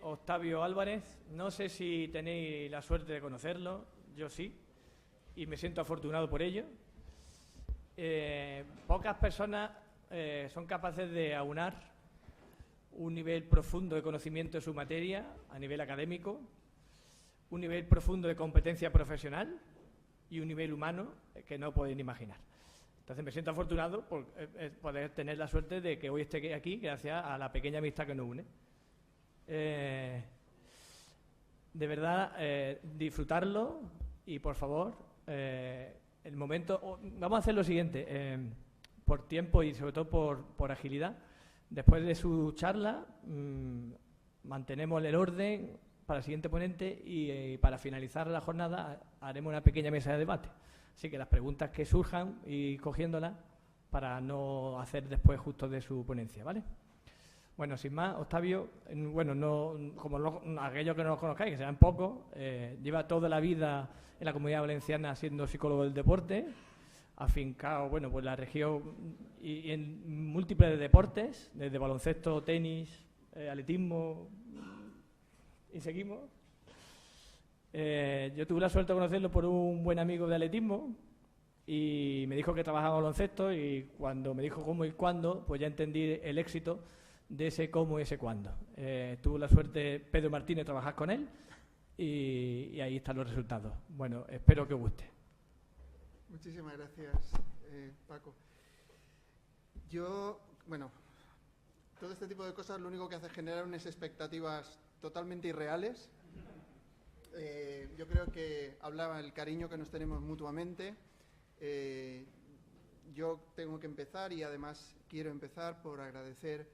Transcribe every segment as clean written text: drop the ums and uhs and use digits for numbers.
Octavio Álvarez. No sé si tenéis la suerte de conocerlo, yo sí, y me siento afortunado por ello. Pocas personas son capaces de aunar un nivel profundo de conocimiento de su materia a nivel académico, un nivel profundo de competencia profesional y un nivel humano que no pueden imaginar. Entonces me siento afortunado por poder tener la suerte de que hoy esté aquí gracias a la pequeña amistad que nos une. De verdad, disfrutarlo y por favor, el momento... vamos a hacer lo siguiente, por tiempo y sobre todo por agilidad. Después de su charla, mantenemos el orden para el siguiente ponente y para finalizar la jornada haremos una pequeña mesa de debate. Así que las preguntas que surjan y cogiéndolas para no hacer después justo de su ponencia, ¿vale? Bueno, sin más, Octavio, bueno, aquellos que no lo conozcáis, que sean pocos, lleva toda la vida en la Comunidad Valenciana siendo psicólogo del deporte, afincado, bueno, pues la región y en múltiples deportes, desde baloncesto, tenis, atletismo, y seguimos. Yo tuve la suerte de conocerlo por un buen amigo de atletismo y me dijo que trabajaba en baloncesto y cuando me dijo cómo y cuándo, pues ya entendí el éxito de ese cómo y ese cuándo. Tuve la suerte, Pedro Martínez, de trabajar con él y ahí están los resultados. Bueno, espero que os guste. Muchísimas gracias, Paco. Bueno, todo este tipo de cosas lo único que hace es generar unas expectativas totalmente irreales. Yo creo que hablaba el cariño que nos tenemos mutuamente. Yo tengo que empezar y además quiero empezar por agradecer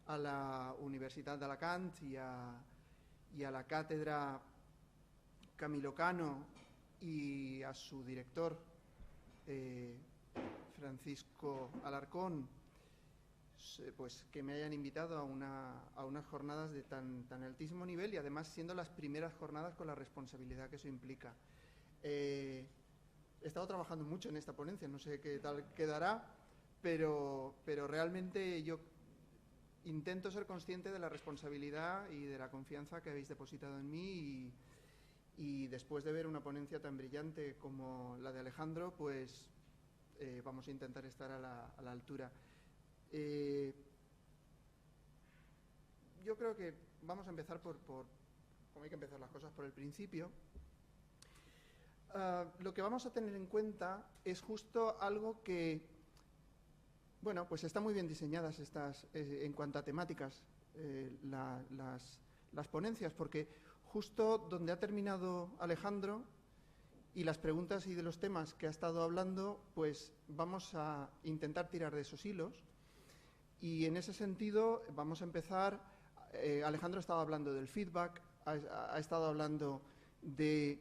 a la Universitat d'Alacant y a la cátedra Camilo Cano y a su director Francisco Alarcón, pues que me hayan invitado a unas jornadas de tan altísimo nivel y además siendo las primeras jornadas con la responsabilidad que eso implica. He estado trabajando mucho en esta ponencia, no sé qué tal quedará, pero realmente yo intento ser consciente de la responsabilidad y de la confianza que habéis depositado en mí y después de ver una ponencia tan brillante como la de Alejandro, pues vamos a intentar estar a la altura. Yo creo que vamos a empezar como hay que empezar las cosas, por el principio. Lo que vamos a tener en cuenta es justo algo que, bueno, pues están muy bien diseñadas estas, en cuanto a temáticas, las ponencias, porque justo donde ha terminado Alejandro y las preguntas y de los temas que ha estado hablando, pues vamos a intentar tirar de esos hilos. Y en ese sentido vamos a empezar. Alejandro ha estado hablando del feedback, ha estado hablando de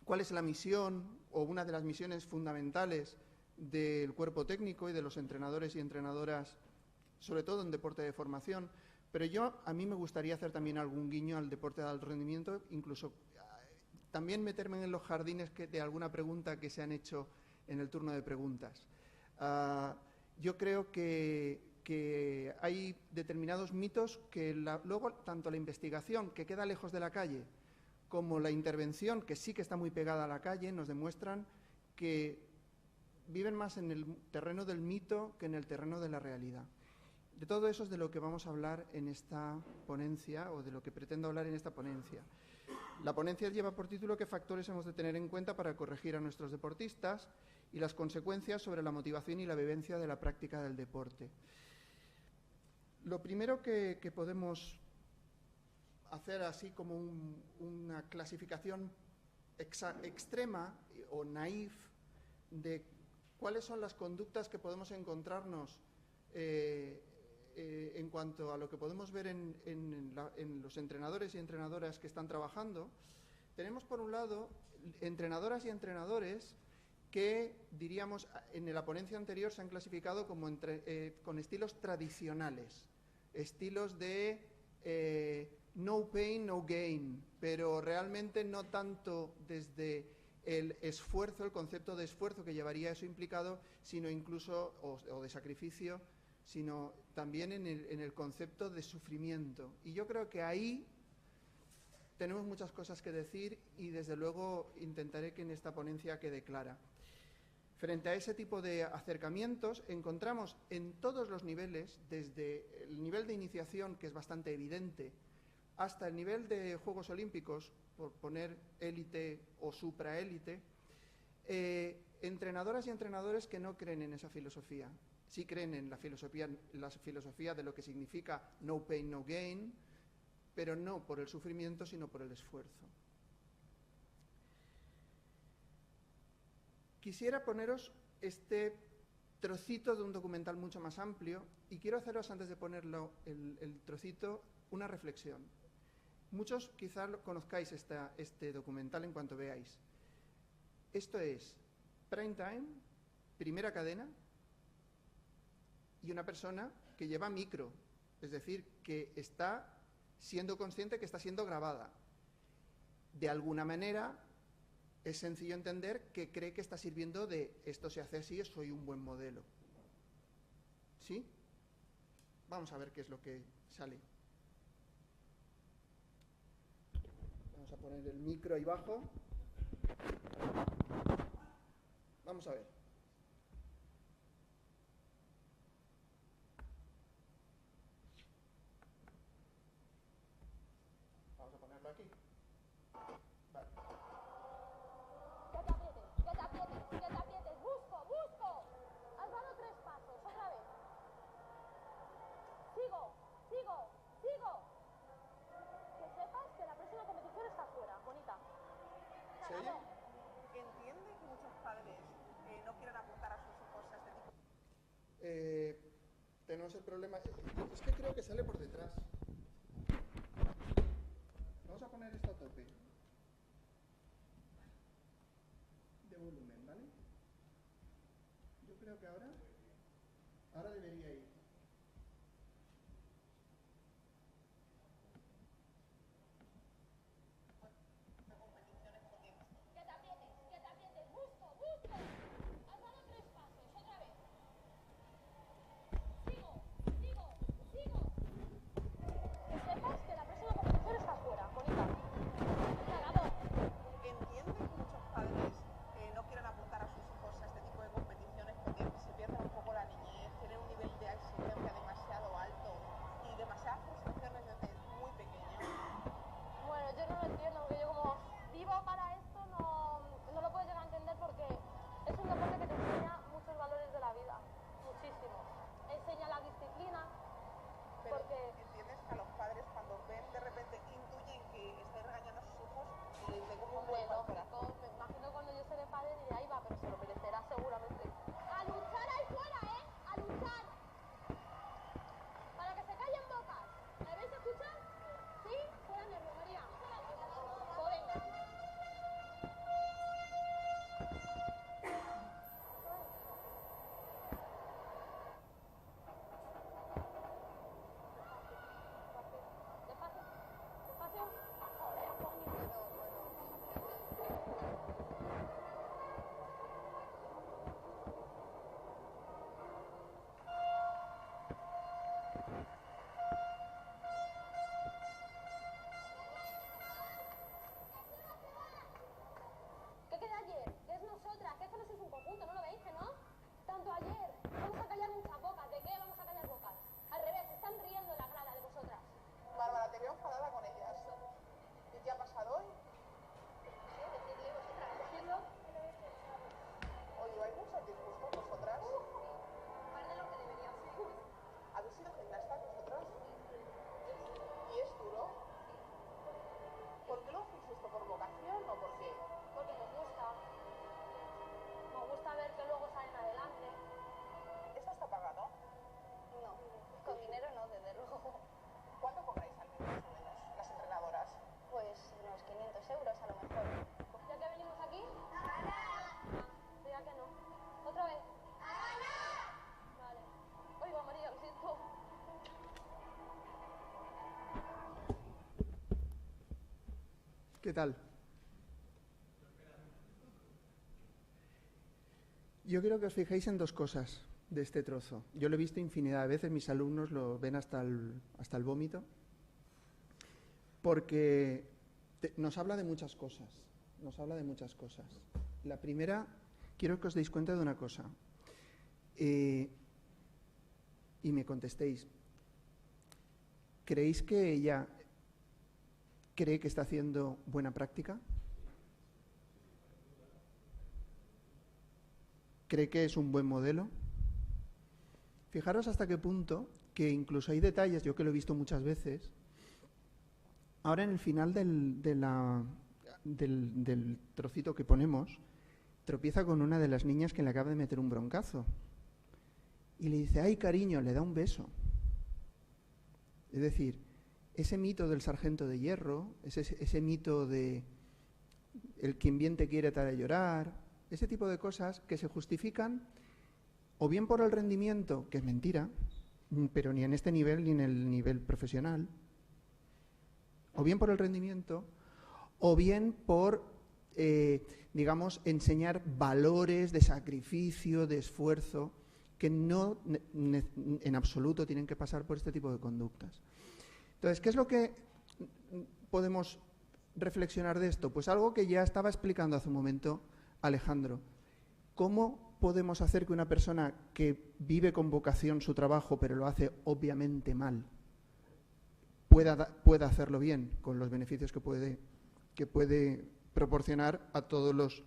cuál es la misión o una de las misiones fundamentales del cuerpo técnico y de los entrenadores y entrenadoras, sobre todo en deporte de formación. Pero a mí me gustaría hacer también algún guiño al deporte de alto rendimiento, incluso también meterme en los jardines de alguna pregunta que se han hecho en el turno de preguntas. Yo creo que hay determinados mitos que luego tanto la investigación, que queda lejos de la calle, como la intervención, que sí que está muy pegada a la calle, nos demuestran que viven más en el terreno del mito que en el terreno de la realidad. De todo eso es de lo que vamos a hablar en esta ponencia, o de lo que pretendo hablar en esta ponencia. La ponencia lleva por título ¿Qué factores hemos de tener en cuenta para corregir a nuestros deportistas? Y las consecuencias sobre la motivación y la vivencia de la práctica del deporte. Lo primero que podemos hacer así como una clasificación extrema o naif de cuáles son las conductas que podemos encontrarnos en cuanto a lo que podemos ver en los entrenadores y entrenadoras que están trabajando. Tenemos por un lado entrenadoras y entrenadores que, diríamos, en la ponencia anterior se han clasificado como con estilos tradicionales, estilos de no pain, no gain, pero realmente no tanto desde el esfuerzo, el concepto de esfuerzo que llevaría eso implicado, sino incluso, o de sacrificio, sino también en el concepto de sufrimiento. Y yo creo que ahí tenemos muchas cosas que decir y desde luego intentaré que en esta ponencia quede clara. Frente a ese tipo de acercamientos encontramos en todos los niveles, desde el nivel de iniciación, que es bastante evidente, hasta el nivel de Juegos Olímpicos, por poner élite o supraélite, entrenadoras y entrenadores que no creen en esa filosofía. Sí creen en la filosofía de lo que significa no pain, no gain, pero no por el sufrimiento, sino por el esfuerzo. Quisiera poneros este trocito de un documental mucho más amplio y quiero haceros, antes de ponerlo el trocito, una reflexión. Muchos quizás conozcáis este documental en cuanto veáis. Esto es prime time, primera cadena, y una persona que lleva micro, es decir, que está siendo consciente que está siendo grabada. De alguna manera, es sencillo entender que cree que está sirviendo de esto se hace así, soy un buen modelo. ¿Sí? Vamos a ver qué es lo que sale. Vamos a poner el micro ahí abajo. Vamos a ver. Vamos a ponerlo aquí. Vale. Que te aprietes. Busco. Has dado 3 pasos, otra vez. Sigo. Que sepas que la próxima competición está fuera, bonita. ¿Se oye? Entiende que muchos padres no quieran apuntar a sus hijos a este tipo. Tenemos el problema. Es que creo que sale por detrás. Vamos a poner esto a tope de volumen, ¿vale? Yo creo que ahora debería ir. Que te aprietes. Busco. Has dado 3 pasos, otra vez. Sigo. Que sepas que la próxima competición está fuera, bonita. Se acabó. Entiende que muchos padres no quieran apuntar a sus hijos a este tipo de competiciones porque se pierde un poco la niñez, tienen un nivel de exigencia demasiado alto y demasiadas frustraciones desde muy pequeños. Bueno, yo no lo entiendo, porque yo como vivo para esto no lo puedo llegar a entender porque es un deporte que te enseña muchos valores de la vida, muchísimos. Enseña la disciplina, Pero porque entiendes que a los padres cuando ven de repente intuyen que estáis regañando a sus hijos les como un hombre, golpe al corazón. lógico, me imagino cuando yo seré padre diré, ahí va, pero se lo merecerá seguramente. ¡A luchar ahí fuera, ¡A luchar! Para que se callen bocas. ¿Me habéis escuchado? ¿Sí? Fuera nervio, María. Pues venga. Despacio. Joder, coño. ¿Qué queda ayer? ¿Qué es nosotras? Que esto no es un conjunto, ¿no lo veis, que no? Tanto ayer. Vamos a callar muchas bocas. ¿De qué vamos a callar bocas? Al revés, están riendo en la grada de vosotras. Bárbara, te veo enfadada con ellas. ¿Y qué ha pasado hoy? Sí, decidle vosotras. Decirlo. Oye, ¿hay muchos disgustos vosotras? Más de lo que debería ser. ¿Habéis sido gimnastas vosotros? ¿Y es duro? ¿Por qué lo hacéis esto? ¿Por vocación o por qué? Porque nos gusta. Nos gusta ver que luego salen adelante. ¿Esto está pagado? No, con dinero no, desde luego. ¿Cuánto cobráis al mes, más o menos, las entrenadoras? Pues unos 500 euros a lo mejor. ¿Ya que venimos aquí? Ya que no. ¿Otra vez? Vale. Oiga, María, lo siento. ¿Qué tal? Yo quiero que os fijéis en 2 cosas. de este trozo. Yo lo he visto infinidad de veces, mis alumnos lo ven hasta el vómito, porque nos habla de muchas cosas, La primera, quiero que os deis cuenta de una cosa, y me contestéis. ¿Creéis que ella cree que está haciendo buena práctica? ¿Cree que es un buen modelo? Fijaros hasta qué punto, que incluso hay detalles, yo que lo he visto muchas veces, ahora en el final del trocito que ponemos, tropieza con una de las niñas que le acaba de meter un broncazo. Y le dice, ¡ay, cariño!, le da un beso. Es decir, ese mito del sargento de hierro, ese mito de el quien bien te quiere te hará llorar, ese tipo de cosas que se justifican o bien por el rendimiento, que es mentira, pero ni en este nivel ni en el nivel profesional, o bien por el rendimiento, o bien por, digamos, enseñar valores de sacrificio, de esfuerzo, que no en absoluto tienen que pasar por este tipo de conductas. Entonces, ¿qué es lo que podemos reflexionar de esto? Pues algo que ya estaba explicando hace un momento Alejandro. ¿Cómo podemos hacer que una persona que vive con vocación su trabajo, pero lo hace obviamente mal, pueda hacerlo bien, con los beneficios que puede proporcionar a todos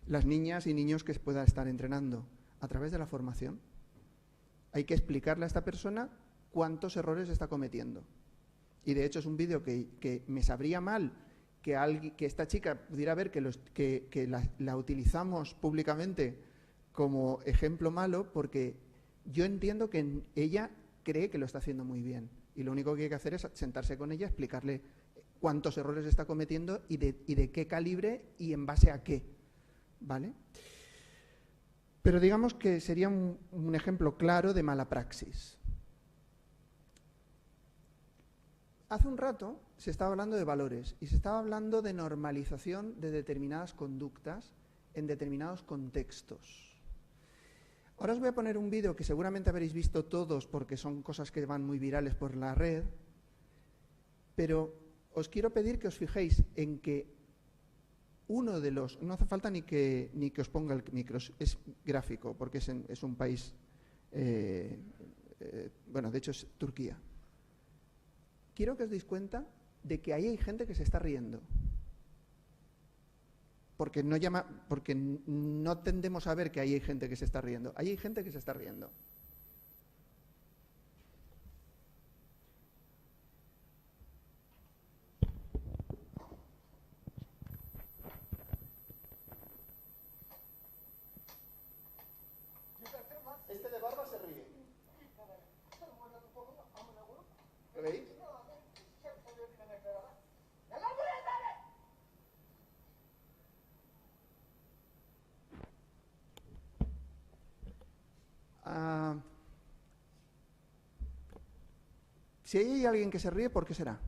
las niñas y niños que pueda estar entrenando? A través de la formación. Hay que explicarle a esta persona cuántos errores está cometiendo. Y de hecho es un vídeo que me sabría mal que esta chica pudiera ver que la utilizamos públicamente como ejemplo malo, porque yo entiendo que ella cree que lo está haciendo muy bien. Y lo único que hay que hacer es sentarse con ella, explicarle cuántos errores está cometiendo y de qué calibre y en base a qué. ¿Vale? Pero digamos que sería un ejemplo claro de mala praxis. Hace un rato se estaba hablando de valores y se estaba hablando de normalización de determinadas conductas en determinados contextos. Ahora os voy a poner un vídeo que seguramente habréis visto todos porque son cosas que van muy virales por la red, pero os quiero pedir que os fijéis en que uno de los... No hace falta ni que os ponga el micro, es gráfico, porque es un país... bueno, de hecho es Turquía. Quiero que os deis cuenta de que ahí hay gente que se está riendo. Porque no tendemos a ver que ahí hay gente que se está riendo. Ahí hay gente que se está riendo. Este de barba se ríe. ¿Lo veis? Si hay alguien que se ríe, ¿por qué será?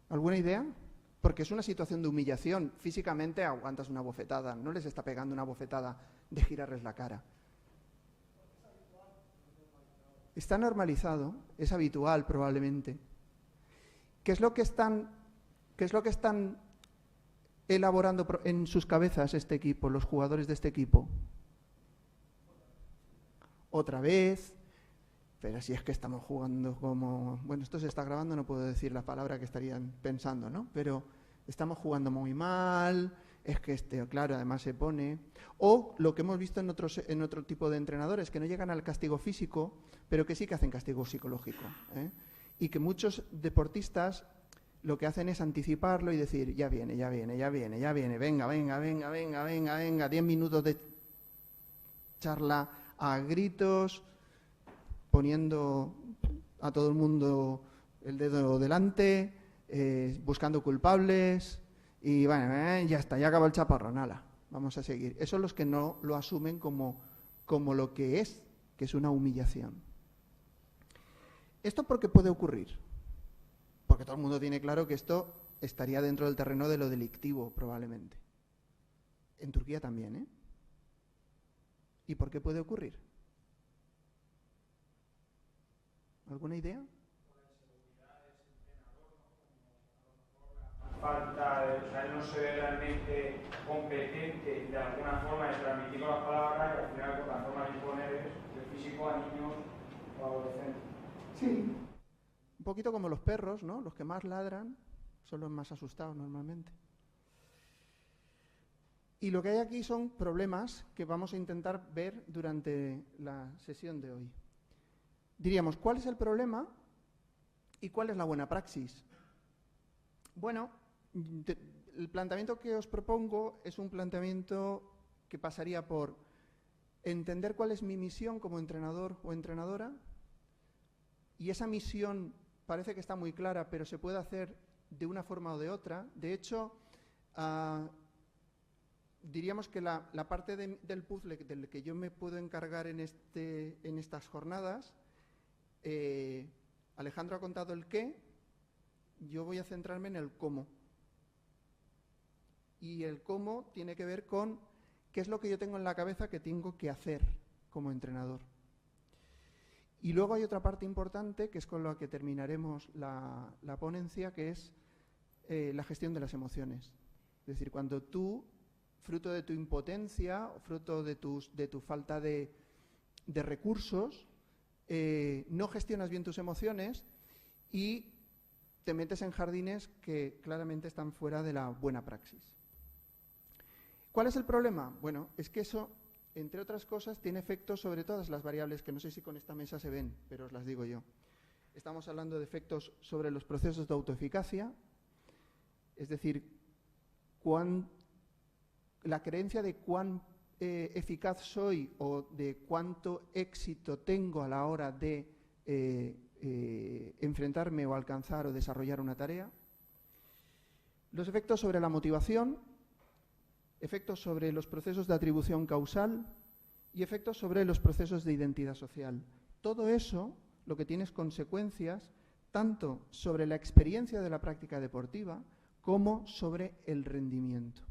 ¿Alguna idea? Porque es una situación de humillación. Físicamente aguantas una bofetada, no les está pegando una bofetada de girarles la cara. Está normalizado, es habitual probablemente. ¿Qué es lo que están elaborando en sus cabezas este equipo, los jugadores de este equipo? Otra vez, pero si es que estamos jugando como... Bueno, esto se está grabando, no puedo decir la palabra que estarían pensando, ¿no? Pero estamos jugando muy mal, es que claro, además se pone... O lo que hemos visto en otro tipo de entrenadores, que no llegan al castigo físico, pero que sí que hacen castigo psicológico, ¿eh? Y que muchos deportistas lo que hacen es anticiparlo y decir, ya viene, venga, 10 minutos de charla a gritos, poniendo a todo el mundo el dedo delante, buscando culpables, y bueno, ya está, ya acaba el chaparrón, ala, vamos a seguir. Esos son los que no lo asumen como lo que es una humillación. ¿Esto por qué puede ocurrir? Porque todo el mundo tiene claro que esto estaría dentro del terreno de lo delictivo, probablemente. En Turquía también, ¿eh? ¿Y por qué puede ocurrir? ¿Alguna idea? Falta, o sea, él no se ve realmente competente de alguna forma de transmitir las palabras y al final con la forma de imponer el físico a niños o adolescentes. Sí. Un poquito como los perros, ¿no? Los que más ladran son los más asustados normalmente. Y lo que hay aquí son problemas que vamos a intentar ver durante la sesión de hoy. Diríamos, ¿cuál es el problema y cuál es la buena praxis? Bueno, el planteamiento que os propongo es un planteamiento que pasaría por entender cuál es mi misión como entrenador o entrenadora, y esa misión parece que está muy clara, pero se puede hacer de una forma o de otra. De hecho, diríamos que la parte del puzzle del que yo me puedo encargar en estas jornadas, Alejandro ha contado el qué, yo voy a centrarme en el cómo. Y el cómo tiene que ver con qué es lo que yo tengo en la cabeza que tengo que hacer como entrenador. Y luego hay otra parte importante, que es con la que terminaremos la ponencia, que es la gestión de las emociones. Es decir, cuando tú, fruto de tu impotencia, o fruto de tu falta de recursos, no gestionas bien tus emociones y te metes en jardines que claramente están fuera de la buena praxis. ¿Cuál es el problema? Bueno, es que eso, entre otras cosas, tiene efectos sobre todas las variables que no sé si con esta mesa se ven, pero os las digo yo. Estamos hablando de efectos sobre los procesos de autoeficacia, es decir, la creencia de cuán eficaz soy o de cuánto éxito tengo a la hora de enfrentarme o alcanzar o desarrollar una tarea. Los efectos sobre la motivación, efectos sobre los procesos de atribución causal y efectos sobre los procesos de identidad social. Todo eso lo que tiene es consecuencias tanto sobre la experiencia de la práctica deportiva como sobre el rendimiento.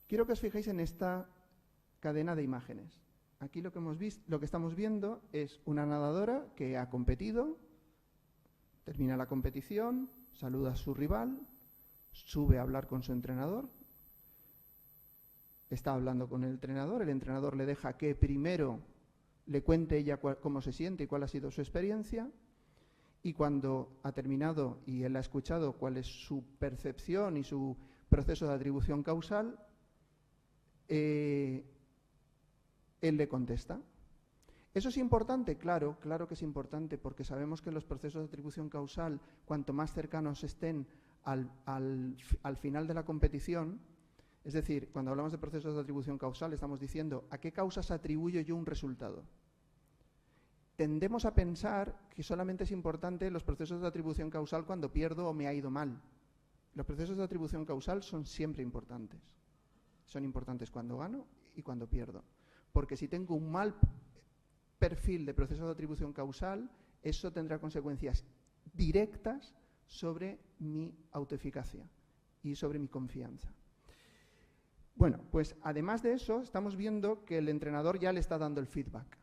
Quiero que os fijéis en esta cadena de imágenes. Aquí lo que estamos viendo es una nadadora que ha competido, termina la competición, saluda a su rival, sube a hablar con su entrenador, está hablando con el entrenador le deja que primero le cuente ella cómo se siente y cuál ha sido su experiencia, y cuando ha terminado y él ha escuchado cuál es su percepción y su proceso de atribución causal, él le contesta. ¿Eso es importante? Claro que es importante, porque sabemos que los procesos de atribución causal, cuanto más cercanos estén al final de la competición, es decir, cuando hablamos de procesos de atribución causal, estamos diciendo ¿a qué causas atribuyo yo un resultado? Tendemos a pensar que solamente es importante los procesos de atribución causal cuando pierdo o me ha ido mal. Los procesos de atribución causal son siempre importantes. Son importantes cuando gano y cuando pierdo. Porque si tengo un mal perfil de proceso de atribución causal, eso tendrá consecuencias directas sobre mi autoeficacia y sobre mi confianza. Bueno, pues además de eso, estamos viendo que el entrenador ya le está dando el feedback.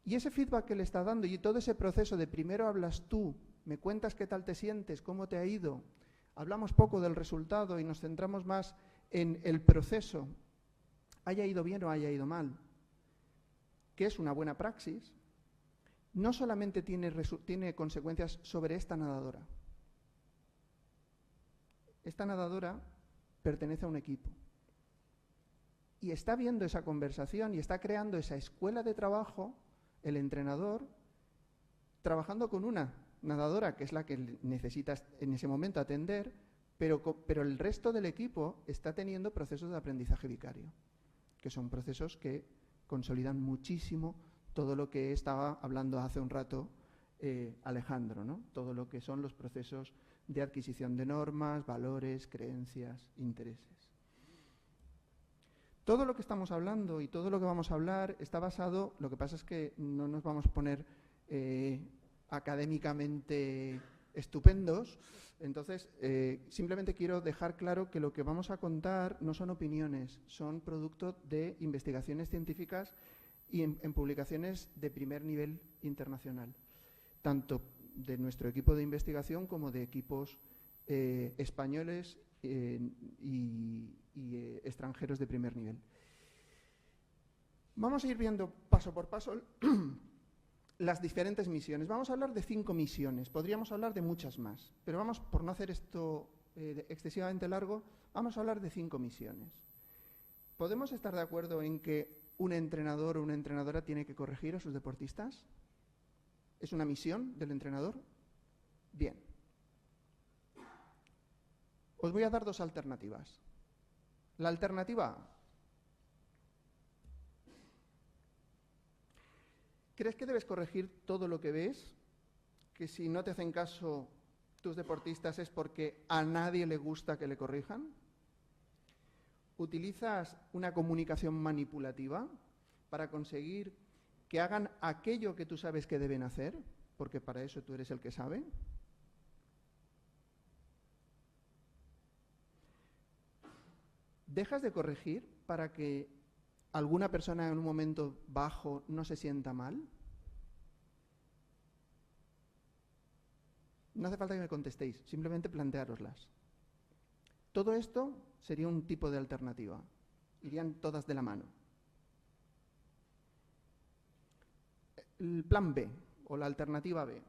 Y ese feedback que le está dando y todo ese proceso de primero hablas tú, me cuentas qué tal te sientes, cómo te ha ido, hablamos poco del resultado y nos centramos más en el proceso, haya ido bien o haya ido mal, que es una buena praxis, no solamente tiene consecuencias sobre esta nadadora. Esta nadadora pertenece a un equipo y está viendo esa conversación y está creando esa escuela de trabajo, el entrenador, trabajando con una nadadora que es la que necesita en ese momento atender, pero el resto del equipo está teniendo procesos de aprendizaje vicario, que son procesos que consolidan muchísimo todo lo que estaba hablando hace un rato Alejandro, ¿no? Todo lo que son los procesos de adquisición de normas, valores, creencias, intereses. Todo lo que estamos hablando y todo lo que vamos a hablar está basado, lo que pasa es que no nos vamos a poner académicamente estupendos. Entonces, simplemente quiero dejar claro que lo que vamos a contar no son opiniones, son producto de investigaciones científicas y en publicaciones de primer nivel internacional, tanto de nuestro equipo de investigación como de equipos españoles y extranjeros de primer nivel. Vamos a ir viendo paso por paso las diferentes misiones. Vamos a hablar de 5 misiones, podríamos hablar de muchas más, pero vamos, por no hacer esto excesivamente largo, vamos a hablar de 5 misiones. ¿Podemos estar de acuerdo en que un entrenador o una entrenadora tiene que corregir a sus deportistas? ¿Es una misión del entrenador? Bien. Os voy a dar 2 alternativas. La alternativa A. ¿Crees que debes corregir todo lo que ves? Que si no te hacen caso tus deportistas es porque a nadie le gusta que le corrijan. ¿Utilizas una comunicación manipulativa para conseguir que hagan aquello que tú sabes que deben hacer? Porque para eso tú eres el que sabe. ¿Dejas de corregir para que alguna persona en un momento bajo no se sienta mal? No hace falta que me contestéis, simplemente planteároslas. Todo esto sería un tipo de alternativa. Irían todas de la mano. El plan B, o la alternativa B.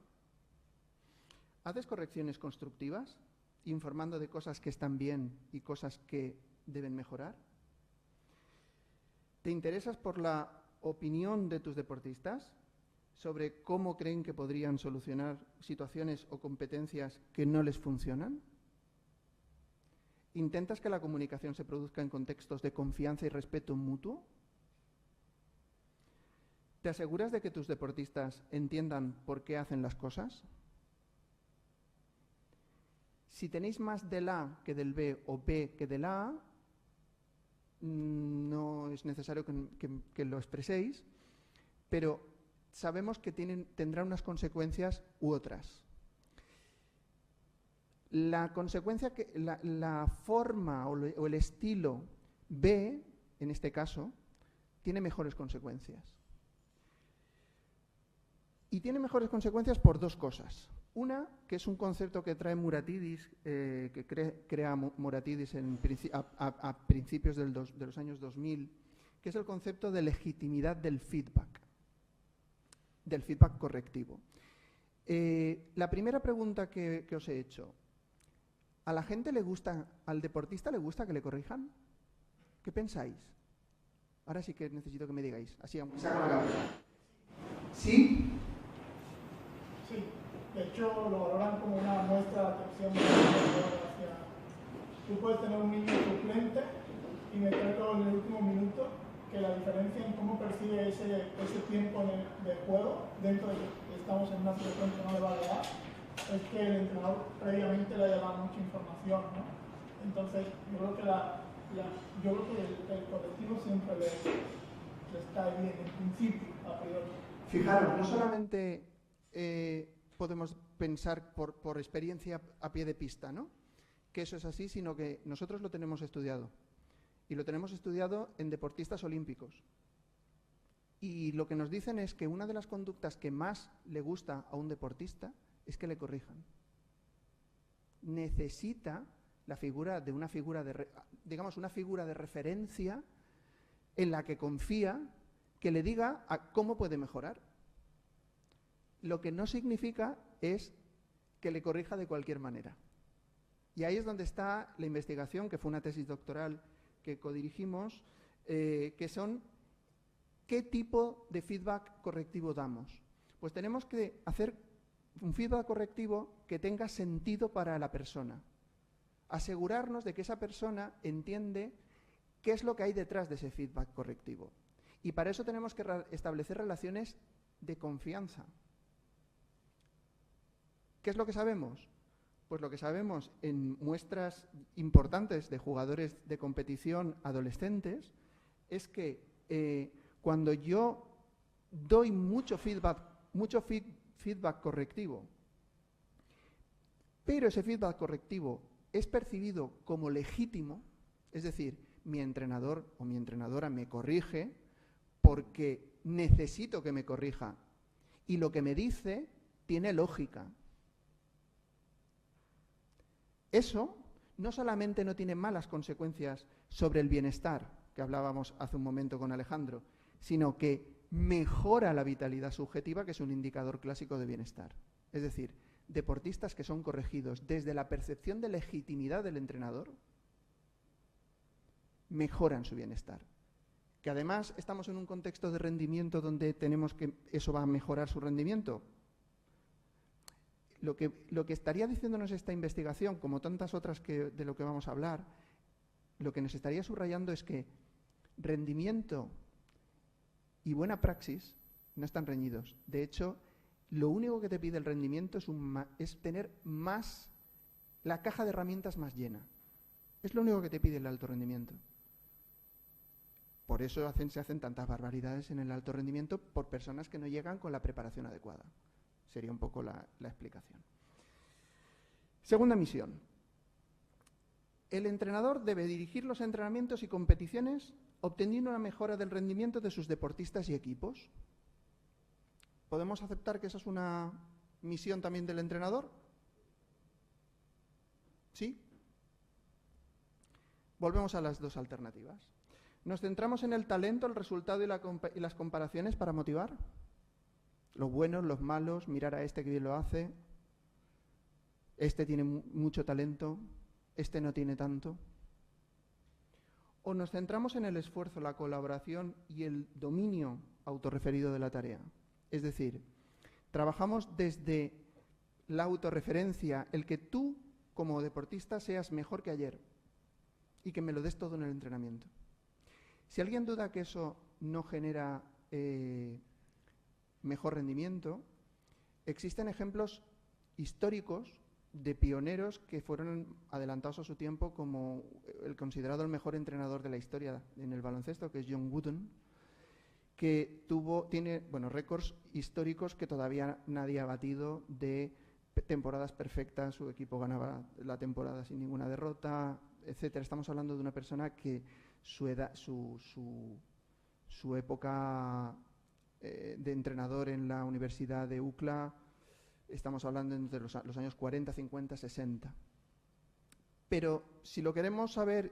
¿Haces correcciones constructivas, informando de cosas que están bien y cosas que deben mejorar? ¿Te interesas por la opinión de tus deportistas sobre cómo creen que podrían solucionar situaciones o competencias que no les funcionan? ¿Intentas que la comunicación se produzca en contextos de confianza y respeto mutuo? ¿Te aseguras de que tus deportistas entiendan por qué hacen las cosas? Si tenéis más del A que del B o B que del A, no es necesario que lo expreséis, pero sabemos que tendrá unas consecuencias u otras. La consecuencia la forma o el estilo B, en este caso, tiene mejores consecuencias. Y tiene mejores consecuencias por 2 cosas. Una, que es un concepto que trae Muratidis, que crea Muratidis a principios de los años 2000, que es el concepto de legitimidad del feedback correctivo. La primera pregunta que os he hecho, ¿a la gente le gusta, al deportista le gusta que le corrijan? ¿Qué pensáis? Ahora sí que necesito que me digáis, así aunque sea con la cabeza. ¿Sí? Sí. De hecho, lo valoran como una muestra de atención hacia... Tú puedes tener un niño suplente y meterlo en el último minuto, que la diferencia en cómo percibe ese tiempo de juego, dentro de que estamos en una situación que no le va a dar, es que el entrenador previamente le haya dado mucha información, ¿no? Entonces, yo creo que el colectivo siempre les cae bien, en principio, a priori. Fijaros, no solamente podemos pensar por experiencia a pie de pista, ¿no?, que eso es así, sino que nosotros lo tenemos estudiado. Y lo tenemos estudiado en deportistas olímpicos. Y lo que nos dicen es que una de las conductas que más le gusta a un deportista es que le corrijan. Necesita la figura de una figura de referencia en la que confía, que le diga cómo puede mejorar. Lo que no significa es que le corrija de cualquier manera. Y ahí es donde está la investigación, que fue una tesis doctoral que codirigimos, que son ¿qué tipo de feedback correctivo damos? Pues tenemos que hacer un feedback correctivo que tenga sentido para la persona. Asegurarnos de que esa persona entiende qué es lo que hay detrás de ese feedback correctivo. Y para eso tenemos que establecer relaciones de confianza. ¿Qué es lo que sabemos? Pues lo que sabemos en muestras importantes de jugadores de competición adolescentes es que cuando yo doy mucho feedback correctivo pero ese feedback correctivo es percibido como legítimo, es decir, mi entrenador o mi entrenadora me corrige porque necesito que me corrija y lo que me dice tiene lógica. Eso no solamente no tiene malas consecuencias sobre el bienestar, que hablábamos hace un momento con Alejandro, sino que mejora la vitalidad subjetiva, que es un indicador clásico de bienestar. Es decir, deportistas que son corregidos desde la percepción de legitimidad del entrenador, mejoran su bienestar. Que además estamos en un contexto de rendimiento donde tenemos que eso va a mejorar su rendimiento. Lo que estaría diciéndonos esta investigación, como tantas otras de lo que vamos a hablar, lo que nos estaría subrayando es que rendimiento y buena praxis no están reñidos. De hecho, lo único que te pide el rendimiento es tener más, la caja de herramientas más llena. Es lo único que te pide el alto rendimiento. Por eso se hacen tantas barbaridades en el alto rendimiento por personas que no llegan con la preparación adecuada. Sería un poco la explicación. Segunda misión. El entrenador debe dirigir los entrenamientos y competiciones obteniendo una mejora del rendimiento de sus deportistas y equipos. ¿Podemos aceptar que esa es una misión también del entrenador? ¿Sí? Volvemos a las dos alternativas. ¿Nos centramos en el talento, el resultado y las comparaciones para motivar? Los buenos, los malos, mirar a este que bien lo hace, este tiene mucho talento, este no tiene tanto. ¿O nos centramos en el esfuerzo, la colaboración y el dominio autorreferido de la tarea? Es decir, trabajamos desde la autorreferencia, el que tú como deportista seas mejor que ayer y que me lo des todo en el entrenamiento. Si alguien duda que eso no genera mejor rendimiento, existen ejemplos históricos de pioneros que fueron adelantados a su tiempo, como el considerado el mejor entrenador de la historia en el baloncesto, que es John Wooden, que tiene récords históricos que todavía nadie ha batido de temporadas perfectas, su equipo ganaba la temporada sin ninguna derrota, etcétera. Estamos hablando de una persona que su época de entrenador en la Universidad de UCLA, estamos hablando entre los años 40, 50, 60. Pero si lo queremos saber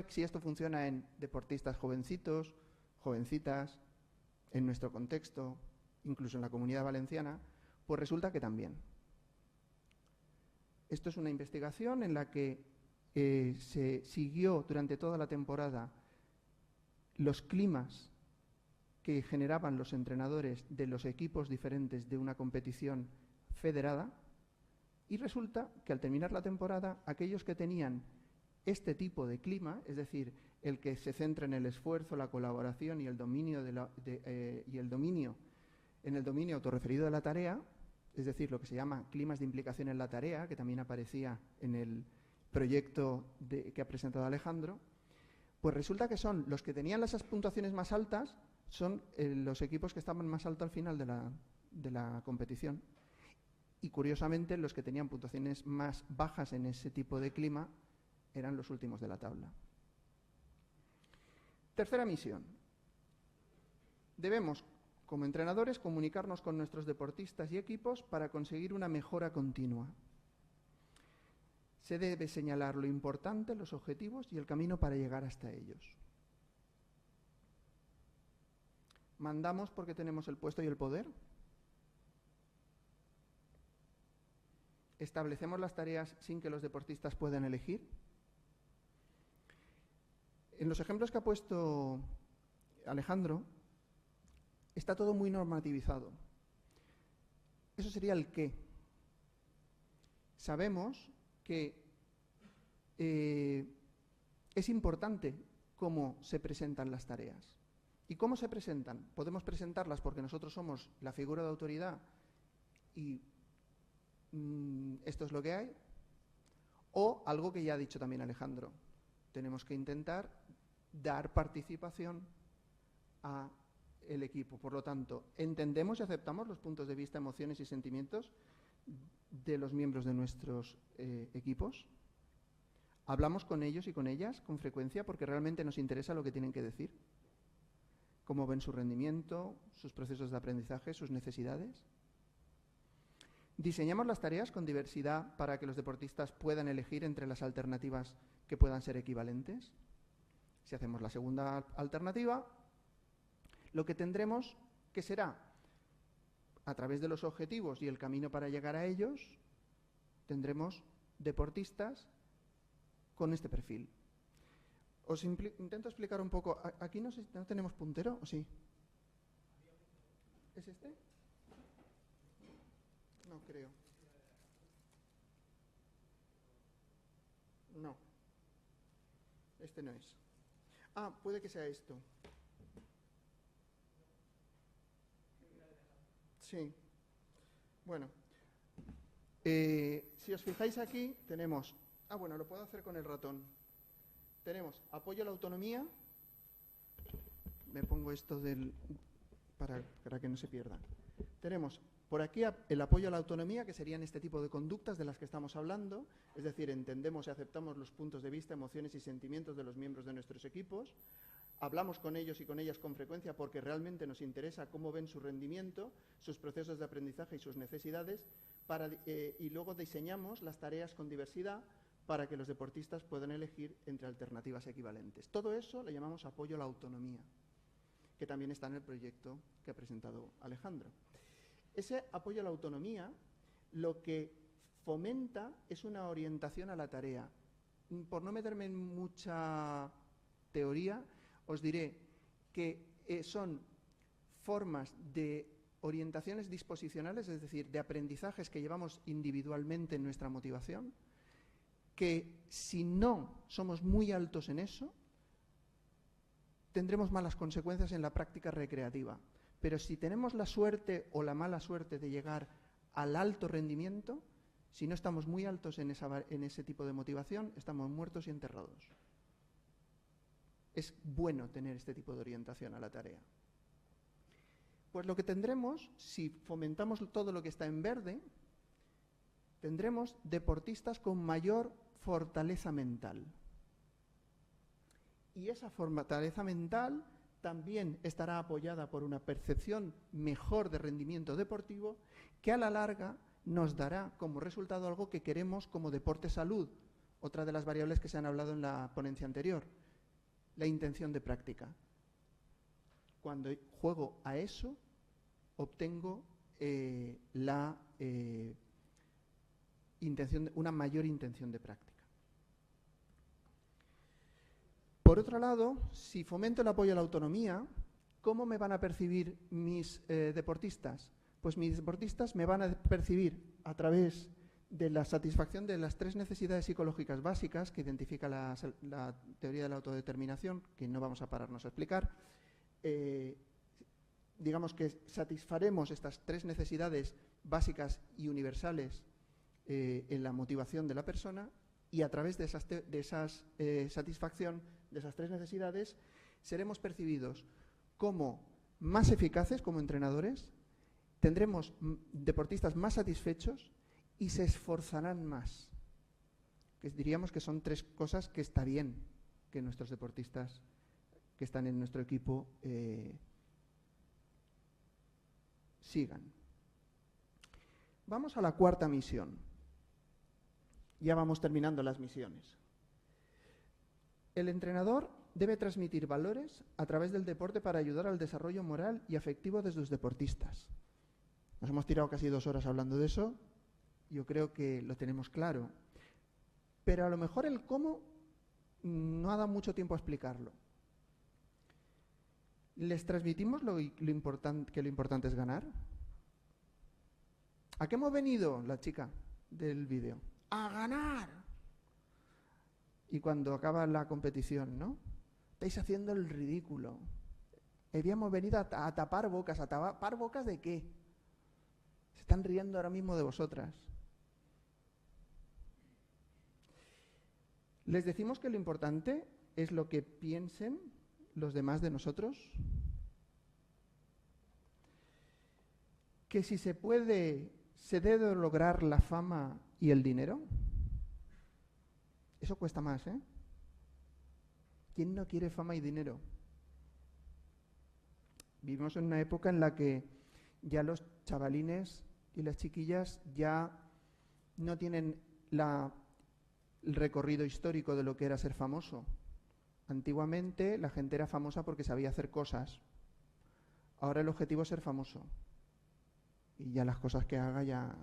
si esto funciona en deportistas jovencitos, jovencitas, en nuestro contexto, incluso en la Comunidad Valenciana, pues resulta que también. Esto es una investigación en la que se siguió durante toda la temporada los climas que generaban los entrenadores de los equipos diferentes de una competición federada, y resulta que al terminar la temporada, aquellos que tenían este tipo de clima, es decir, el que se centra en el esfuerzo, la colaboración y el dominio en el dominio autorreferido de la tarea, es decir, lo que se llama climas de implicación en la tarea, que también aparecía en el proyecto que ha presentado Alejandro, pues resulta que son los que tenían esas puntuaciones más altas, son los equipos que estaban más alto al final de la competición. Y curiosamente, los que tenían puntuaciones más bajas en ese tipo de clima eran los últimos de la tabla. Tercera misión. Debemos, como entrenadores, comunicarnos con nuestros deportistas y equipos para conseguir una mejora continua. Se debe señalar lo importante, los objetivos y el camino para llegar hasta ellos. ¿Mandamos porque tenemos el puesto y el poder? ¿Establecemos las tareas sin que los deportistas puedan elegir? En los ejemplos que ha puesto Alejandro, está todo muy normativizado. Eso sería el qué. Sabemos que es importante cómo se presentan las tareas. ¿Y cómo se presentan? Podemos presentarlas porque nosotros somos la figura de autoridad y esto es lo que hay, o algo que ya ha dicho también Alejandro. Tenemos que intentar dar participación a el equipo. Por lo tanto, entendemos y aceptamos los puntos de vista, emociones y sentimientos de los miembros de nuestros equipos. Hablamos con ellos y con ellas con frecuencia porque realmente nos interesa lo que tienen que decir, cómo ven su rendimiento, sus procesos de aprendizaje, sus necesidades. Diseñamos las tareas con diversidad para que los deportistas puedan elegir entre las alternativas que puedan ser equivalentes. Si hacemos la segunda alternativa, lo que tendremos que será, a través de los objetivos y el camino para llegar a ellos, tendremos deportistas con este perfil. Os intento explicar un poco. Aquí no tenemos puntero, ¿o sí? ¿Es este? No creo. No. Este no es. Ah, puede que sea esto. Sí. Bueno. Si os fijáis aquí, tenemos... Ah, bueno, lo puedo hacer con el ratón. Tenemos apoyo a la autonomía. Me pongo esto para que no se pierda. Tenemos por aquí el apoyo a la autonomía, que serían este tipo de conductas de las que estamos hablando. Es decir, entendemos y aceptamos los puntos de vista, emociones y sentimientos de los miembros de nuestros equipos. Hablamos con ellos y con ellas con frecuencia porque realmente nos interesa cómo ven su rendimiento, sus procesos de aprendizaje y sus necesidades, y luego diseñamos las tareas con diversidad para que los deportistas puedan elegir entre alternativas equivalentes. Todo eso le llamamos apoyo a la autonomía, que también está en el proyecto que ha presentado Alejandro. Ese apoyo a la autonomía lo que fomenta es una orientación a la tarea. Por no meterme en mucha teoría, os diré que son formas de orientaciones disposicionales, es decir, de aprendizajes que llevamos individualmente en nuestra motivación, que si no somos muy altos en eso, tendremos malas consecuencias en la práctica recreativa. Pero si tenemos la suerte o la mala suerte de llegar al alto rendimiento, si no estamos muy altos en ese tipo de motivación, estamos muertos y enterrados. Es bueno tener este tipo de orientación a la tarea. Pues lo que tendremos, si fomentamos todo lo que está en verde, tendremos deportistas con mayor fortaleza mental. Y esa fortaleza mental también estará apoyada por una percepción mejor de rendimiento deportivo que a la larga nos dará como resultado algo que queremos como deporte salud, otra de las variables que se han hablado en la ponencia anterior, la intención de práctica. Cuando juego a eso, obtengo una mayor intención de práctica. Por otro lado, si fomento el apoyo a la autonomía, ¿cómo me van a percibir mis deportistas? Pues mis deportistas me van a percibir a través de la satisfacción de las 3 necesidades psicológicas básicas que identifica la teoría de la autodeterminación, que no vamos a pararnos a explicar. Digamos que satisfaremos estas 3 necesidades básicas y universales en la motivación de la persona, y a través de esa satisfacción de esas 3 necesidades seremos percibidos como más eficaces como entrenadores, tendremos deportistas más satisfechos y se esforzarán más. Que diríamos que son 3 cosas que está bien que nuestros deportistas que están en nuestro equipo sigan. Vamos a la 4ª misión. Ya vamos terminando las misiones. El entrenador debe transmitir valores a través del deporte para ayudar al desarrollo moral y afectivo de sus deportistas. Nos hemos tirado casi 2 horas hablando de eso. Yo creo que lo tenemos claro. Pero a lo mejor el cómo no ha dado mucho tiempo a explicarlo. ¿Les transmitimos que lo importante es ganar? ¿A qué hemos venido, la chica del vídeo? ¡A ganar! Y cuando acaba la competición, ¿no? Estáis haciendo el ridículo. Habíamos venido a tapar bocas. ¿A tapar bocas de qué? Se están riendo ahora mismo de vosotras. ¿Les decimos que lo importante es lo que piensen los demás de nosotros? Que si se puede ¿Se debe lograr la fama y el dinero? Eso cuesta más, ¿eh? ¿Quién no quiere fama y dinero? Vivimos en una época en la que ya los chavalines y las chiquillas ya no tienen el recorrido histórico de lo que era ser famoso. Antiguamente la gente era famosa porque sabía hacer cosas. Ahora el objetivo es ser famoso. Y ya las cosas que haga ya...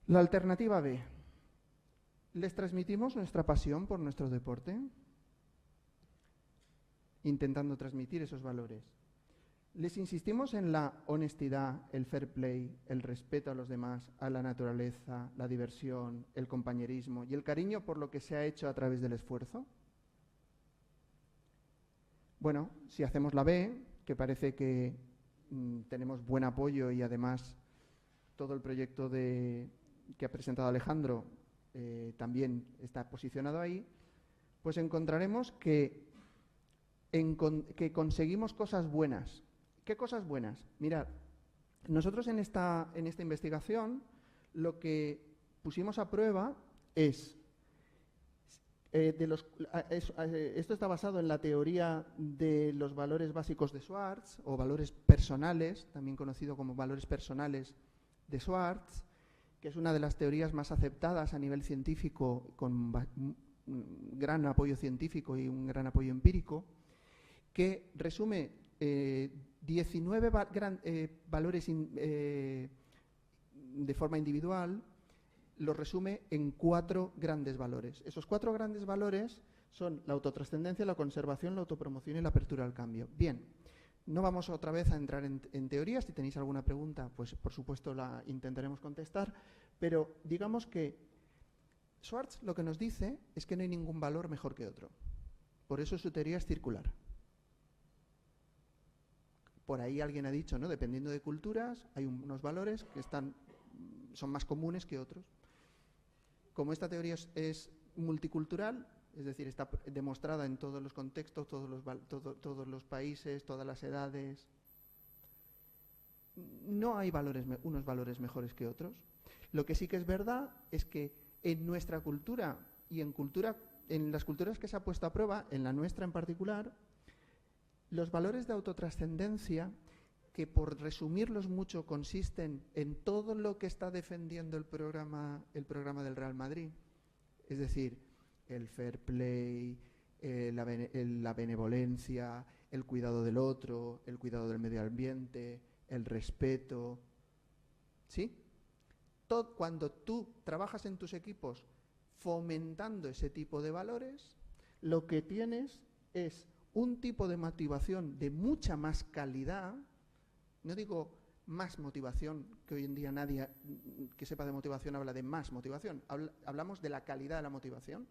La alternativa B. ¿Les transmitimos nuestra pasión por nuestro deporte? Intentando transmitir esos valores. Les insistimos en la honestidad, el fair play, el respeto a los demás, a la naturaleza, la diversión, el compañerismo y el cariño por lo que se ha hecho a través del esfuerzo. Bueno, si hacemos la B, que parece que tenemos buen apoyo y además todo el proyecto que ha presentado Alejandro también está posicionado ahí, pues encontraremos que conseguimos cosas buenas. ¿Qué cosas buenas? Mirad, nosotros en esta investigación lo que pusimos a prueba es, esto está basado en la teoría de los valores básicos de Schwartz, o valores personales, también conocido como valores personales de Schwartz, que es una de las teorías más aceptadas a nivel científico, con un gran apoyo científico y un gran apoyo empírico, que resume 19 valores de forma individual, los resume en 4 grandes valores. Esos 4 grandes valores son la autotrascendencia, la conservación, la autopromoción y la apertura al cambio. Bien, no vamos otra vez a entrar en teorías. Si tenéis alguna pregunta, pues por supuesto la intentaremos contestar, pero digamos que Schwartz lo que nos dice es que no hay ningún valor mejor que otro. Por eso su teoría es circular. Por ahí alguien ha dicho, ¿no? Dependiendo de culturas, hay unos valores que son más comunes que otros. Como esta teoría es multicultural, es decir, está demostrada en todos los contextos, todos los países, todas las edades, no hay unos valores mejores que otros. Lo que sí que es verdad es que en nuestra cultura y en las culturas que se ha puesto a prueba, en la nuestra en particular, los valores de autotrascendencia, que por resumirlos mucho consisten en todo lo que está defendiendo el programa del Real Madrid, es decir, el fair play, la benevolencia, el cuidado del otro, el cuidado del medio ambiente, el respeto, ¿sí? Cuando tú trabajas en tus equipos fomentando ese tipo de valores, lo que tienes es un tipo de motivación de mucha más calidad. No digo más motivación, que hoy en día nadie que sepa de motivación habla de más motivación. Hablamos de la calidad de la motivación.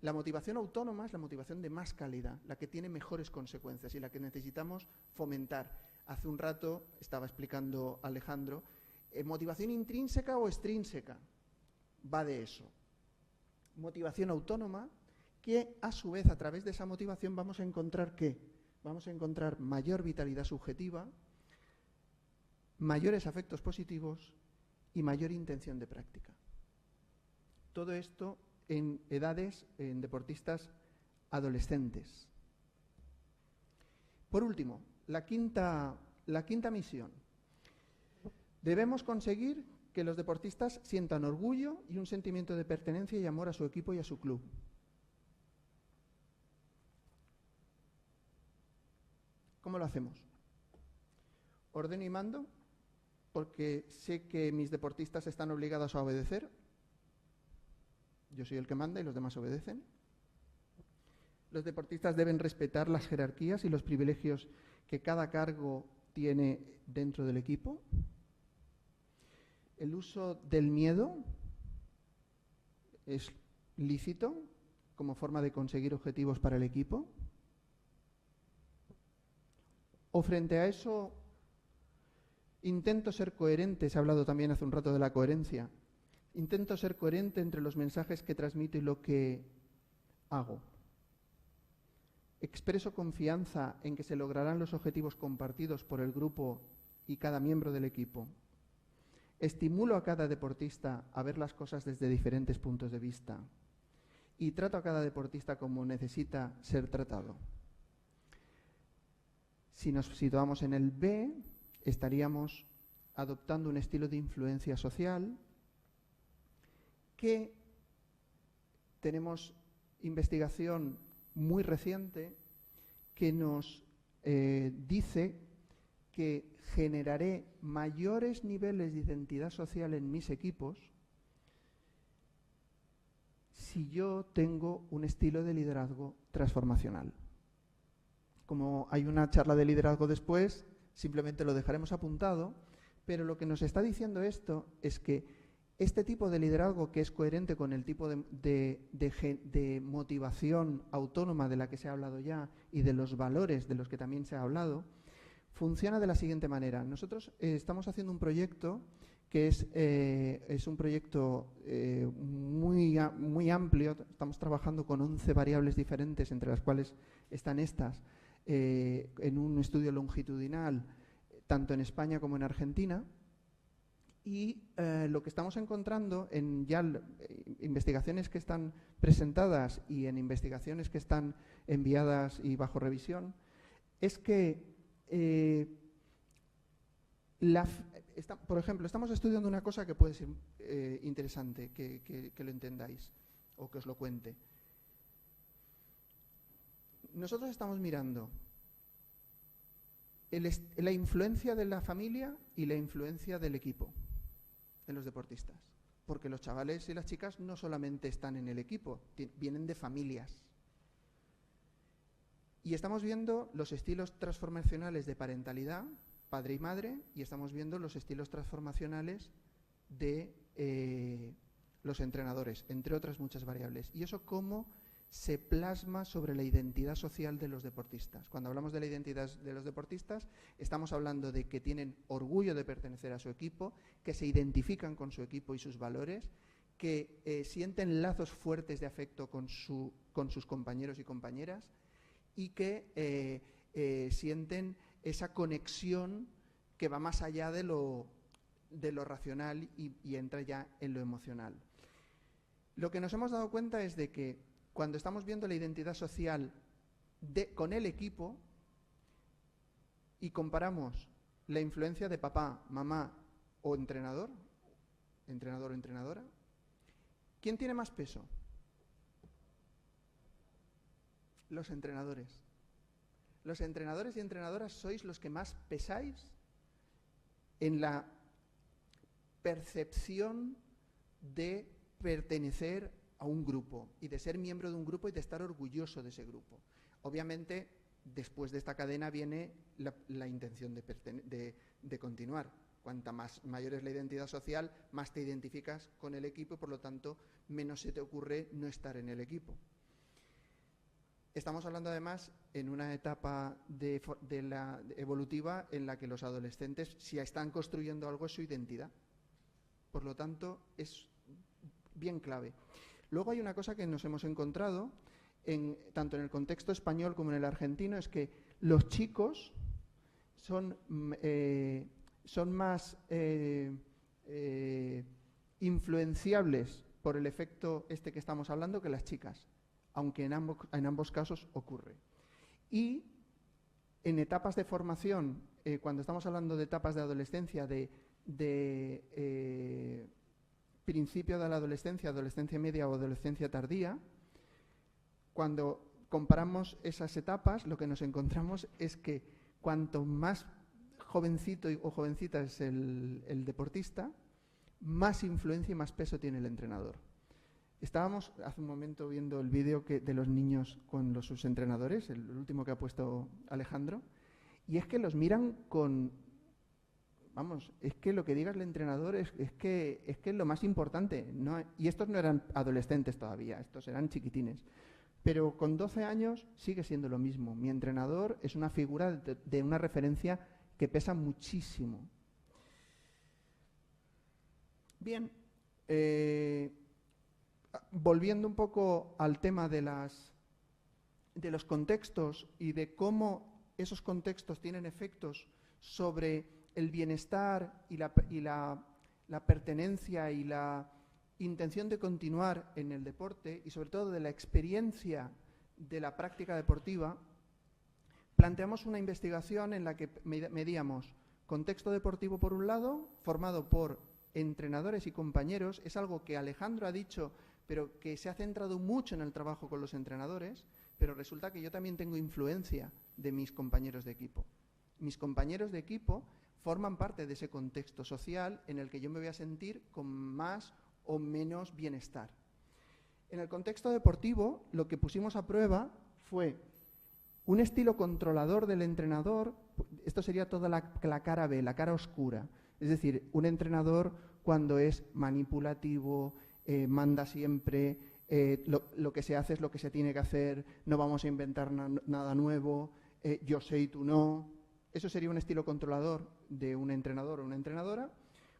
La motivación autónoma es la motivación de más calidad, la que tiene mejores consecuencias y la que necesitamos fomentar. Hace un rato estaba explicando Alejandro, ¿motivación intrínseca o extrínseca? Va de eso. Motivación autónoma, que a su vez a través de esa motivación vamos a encontrar ¿qué? Vamos a encontrar mayor vitalidad subjetiva, mayores afectos positivos y mayor intención de práctica. Todo esto en deportistas adolescentes. Por último, la quinta misión. Debemos conseguir que los deportistas sientan orgullo y un sentimiento de pertenencia y amor a su equipo y a su club. ¿Cómo lo hacemos? Ordeno y mando, porque sé que mis deportistas están obligados a obedecer. Yo soy el que manda y los demás obedecen. Los deportistas deben respetar las jerarquías y los privilegios que cada cargo tiene dentro del equipo. El uso del miedo es lícito como forma de conseguir objetivos para el equipo. O frente a eso, intento ser coherente. Se ha hablado también hace un rato de la coherencia. Intento ser coherente entre los mensajes que transmito y lo que hago. expreso confianza en que se lograrán los objetivos compartidos por el grupo y cada miembro del equipo. Estimulo a cada deportista a ver las cosas desde diferentes puntos de vista y trato a cada deportista como necesita ser tratado. Si nos situamos en el B, estaríamos adoptando un estilo de influencia social que tenemos investigación muy reciente que nos dice que generaré mayores niveles de identidad social en mis equipos si yo tengo un estilo de liderazgo transformacional. Como hay una charla de liderazgo después, simplemente lo dejaremos apuntado, pero lo que nos está diciendo esto es que este tipo de liderazgo, que es coherente con el tipo de motivación autónoma de la que se ha hablado ya y de los valores de los que también se ha hablado, funciona de la siguiente manera. Nosotros estamos haciendo un proyecto que es un proyecto muy amplio. Estamos trabajando con 11 variables diferentes, entre las cuales están estas, en un estudio longitudinal, tanto en España como en Argentina. Y lo que estamos encontrando en ya investigaciones que están presentadas y en investigaciones que están enviadas y bajo revisión es que, por ejemplo, estamos estudiando una cosa que puede ser interesante que lo entendáis o que os lo cuente. Nosotros estamos mirando la influencia de la familia y la influencia del equipo en los deportistas, porque los chavales y las chicas no solamente están en el equipo, vienen de familias. Y estamos viendo los estilos transformacionales de parentalidad, padre y madre, y estamos viendo los estilos transformacionales de los entrenadores, entre otras muchas variables. Y eso cómo se plasma sobre la identidad social de los deportistas. Cuando hablamos de la identidad de los deportistas, estamos hablando de que tienen orgullo de pertenecer a su equipo, que se identifican con su equipo y sus valores, que sienten lazos fuertes de afecto con sus compañeros y compañeras y que sienten esa conexión que va más allá de lo racional y entra ya en lo emocional. Lo que nos hemos dado cuenta es de que cuando estamos viendo la identidad social con el equipo y comparamos la influencia de papá, mamá o entrenador o entrenadora, ¿quién tiene más peso? Los entrenadores. Los entrenadores y entrenadoras sois los que más pesáis en la percepción de pertenecer a un grupo y de ser miembro de un grupo y de estar orgulloso de ese grupo. Obviamente, después de esta cadena viene la intención de continuar. Cuanta mayor es la identidad social, más te identificas con el equipo y, por lo tanto, menos se te ocurre no estar en el equipo. Estamos hablando, además, en una etapa evolutiva en la que los adolescentes, si están construyendo algo, es su identidad. Por lo tanto, es bien clave. Luego hay una cosa que nos hemos encontrado, tanto en el contexto español como en el argentino, es que los chicos son más influenciables por el efecto que estamos hablando que las chicas, aunque en ambos casos ocurre. Y en etapas de formación, cuando estamos hablando de etapas de adolescencia, principio de la adolescencia, adolescencia media o adolescencia tardía, cuando comparamos esas etapas, lo que nos encontramos es que cuanto más jovencito o jovencita es el deportista, más influencia y más peso tiene el entrenador. Estábamos hace un momento viendo el vídeo de los niños con sus entrenadores, el último que ha puesto Alejandro, y es que los miran con... Vamos, es que lo que diga el entrenador es que es lo más importante. Y estos no eran adolescentes todavía, estos eran chiquitines. Pero con 12 años sigue siendo lo mismo. Mi entrenador es una figura de una referencia que pesa muchísimo. Bien, volviendo un poco al tema de de los contextos y de cómo esos contextos tienen efectos sobre el bienestar y la pertenencia y la intención de continuar en el deporte, y sobre todo de la experiencia de la práctica deportiva, planteamos una investigación en la que medíamos contexto deportivo por un lado, formado por entrenadores y compañeros. Es algo que Alejandro ha dicho, pero que se ha centrado mucho en el trabajo con los entrenadores, pero resulta que yo también tengo influencia de mis compañeros de equipo. Mis compañeros de equipo forman parte de ese contexto social en el que yo me voy a sentir con más o menos bienestar. En el contexto deportivo, lo que pusimos a prueba fue un estilo controlador del entrenador. Esto sería toda la cara B, la cara oscura. Es decir, un entrenador cuando es manipulativo, manda siempre, lo que se hace es lo que se tiene que hacer, no vamos a inventar nada nuevo, yo sé y tú no. Eso sería un estilo controlador de un entrenador o una entrenadora.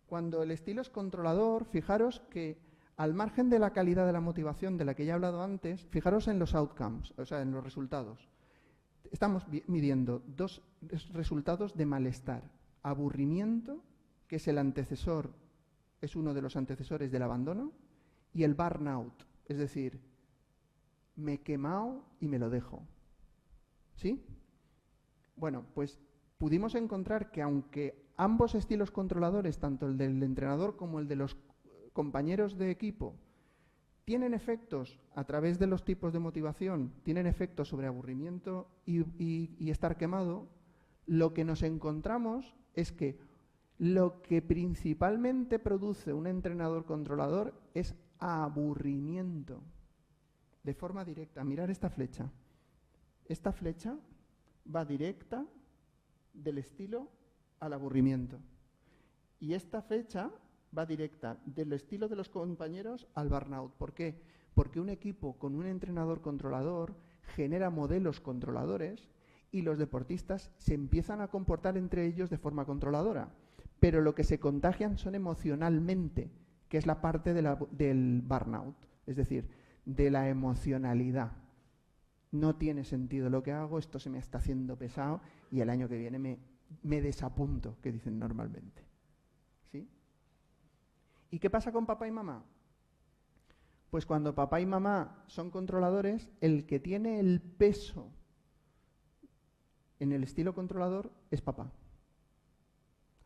Cuando el estilo es controlador, fijaros que al margen de la calidad de la motivación de la que ya he hablado antes, fijaros en los outcomes, o sea, en los resultados. Estamos midiendo dos resultados de malestar: aburrimiento, que es el antecesor, es uno de los antecesores del abandono, y el burnout, es decir, me he quemado y me lo dejo. ¿Sí? Bueno, pues pudimos encontrar que aunque ambos estilos controladores, tanto el del entrenador como el de los compañeros de equipo, tienen efectos a través de los tipos de motivación, tienen efectos sobre aburrimiento y estar quemado, lo que nos encontramos es que lo que principalmente produce un entrenador controlador es aburrimiento, de forma directa. Mirad esta flecha. Esta flecha va directa del estilo al aburrimiento. Y esta flecha va directa del estilo de los compañeros al burnout. ¿Por qué? Porque un equipo con un entrenador controlador genera modelos controladores y los deportistas se empiezan a comportar entre ellos de forma controladora. Pero lo que se contagian son emocionalmente, que es la parte del burnout, es decir, de la emocionalidad. No tiene sentido lo que hago, esto se me está haciendo pesado y el año que viene me desapunto, que dicen normalmente. ¿Sí? ¿Y qué pasa con papá y mamá? Pues cuando papá y mamá son controladores, el que tiene el peso en el estilo controlador es papá.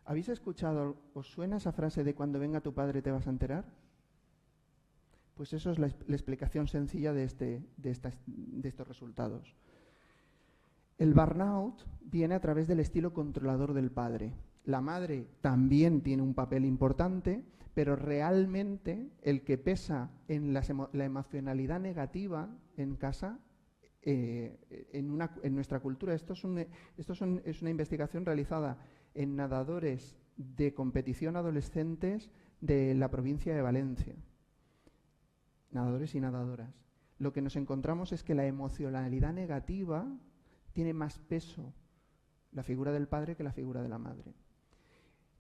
¿Habéis escuchado, os suena esa frase de cuando venga tu padre te vas a enterar? Pues eso es la explicación sencilla de estos resultados. El burnout viene a través del estilo controlador del padre. La madre también tiene un papel importante, pero realmente el que pesa en la emocionalidad negativa en casa, en nuestra cultura, es una investigación realizada en nadadores de competición adolescentes de la provincia de Valencia. Nadadores y nadadoras. Lo que nos encontramos es que la emocionalidad negativa tiene más peso la figura del padre que la figura de la madre.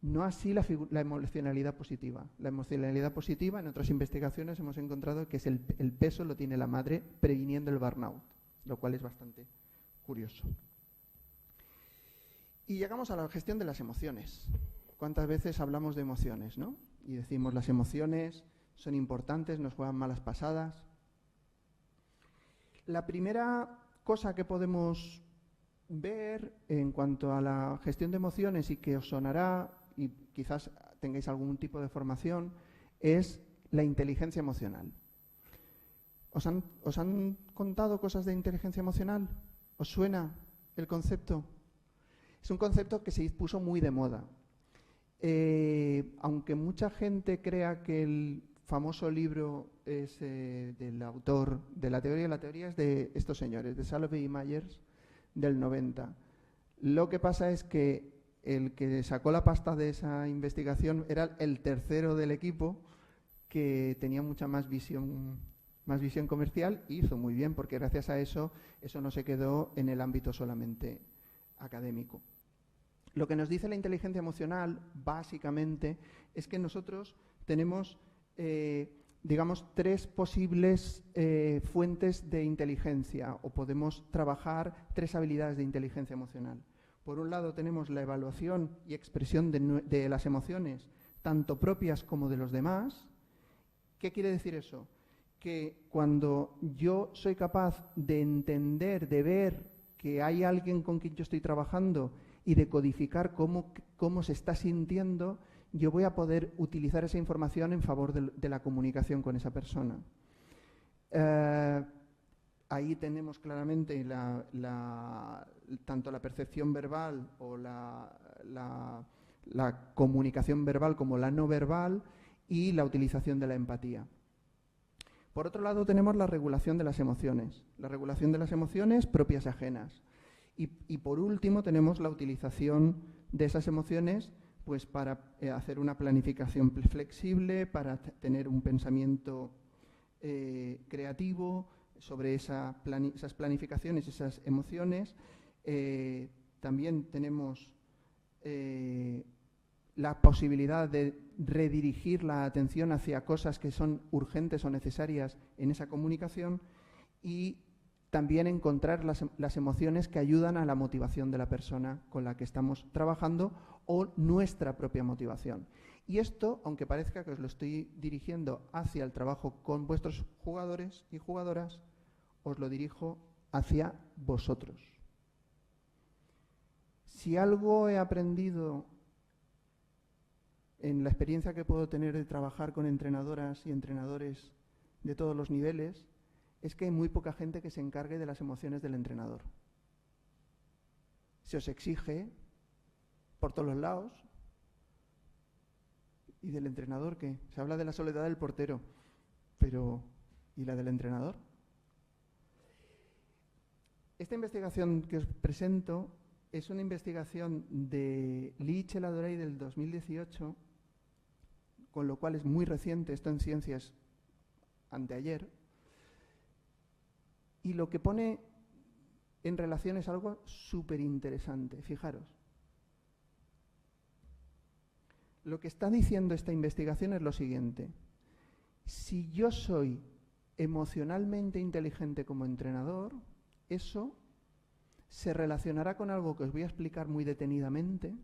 No así la emocionalidad positiva. La emocionalidad positiva, en otras investigaciones hemos encontrado que el peso lo tiene la madre previniendo el burnout, lo cual es bastante curioso. Y llegamos a la gestión de las emociones. ¿Cuántas veces hablamos de emociones, no? Y decimos las emociones son importantes, nos juegan malas pasadas. La primera cosa que podemos ver en cuanto a la gestión de emociones y que os sonará, y quizás tengáis algún tipo de formación, es la inteligencia emocional. ¿Os han contado cosas de inteligencia emocional? ¿Os suena el concepto? Es un concepto que se puso muy de moda. Aunque mucha gente crea que el famoso libro es del autor de la teoría es de estos señores, de Salovey y Myers, del 90. Lo que pasa es que el que sacó la pasta de esa investigación era el tercero del equipo, que tenía mucha más visión comercial, y hizo muy bien, porque gracias a eso no se quedó en el ámbito solamente académico. Lo que nos dice la inteligencia emocional, básicamente, es que nosotros tenemos digamos, tres posibles fuentes de inteligencia, o podemos trabajar tres habilidades de inteligencia emocional. Por un lado tenemos la evaluación y expresión de las emociones, tanto propias como de los demás. ¿Qué quiere decir eso? Que cuando yo soy capaz de entender, de ver que hay alguien con quien yo estoy trabajando y de codificar cómo se está sintiendo, yo voy a poder utilizar esa información en favor de la comunicación con esa persona. Ahí tenemos claramente tanto la percepción verbal o la comunicación verbal como la no verbal y la utilización de la empatía. Por otro lado tenemos la regulación de las emociones propias y ajenas. Y por último tenemos la utilización de esas emociones pues para hacer una planificación flexible, para tener un pensamiento creativo sobre esas planificaciones, esas emociones. También tenemos la posibilidad de redirigir la atención hacia cosas que son urgentes o necesarias en esa comunicación, y también encontrar las emociones que ayudan a la motivación de la persona con la que estamos trabajando o nuestra propia motivación. Y esto, aunque parezca que os lo estoy dirigiendo hacia el trabajo con vuestros jugadores y jugadoras, os lo dirijo hacia vosotros. Si algo he aprendido en la experiencia que puedo tener de trabajar con entrenadoras y entrenadores de todos los niveles, es que hay muy poca gente que se encargue de las emociones del entrenador. Se os exige por todos los lados. ¿Y del entrenador qué? Se habla de la soledad del portero, pero ¿y la del entrenador? Esta investigación que os presento es una investigación de Lee Cheladorey del 2018, con lo cual es muy reciente, esto en Ciencias anteayer, y lo que pone en relación es algo súper interesante. Fijaros, lo que está diciendo esta investigación es lo siguiente: si yo soy emocionalmente inteligente como entrenador, eso se relacionará con algo que os voy a explicar muy detenidamente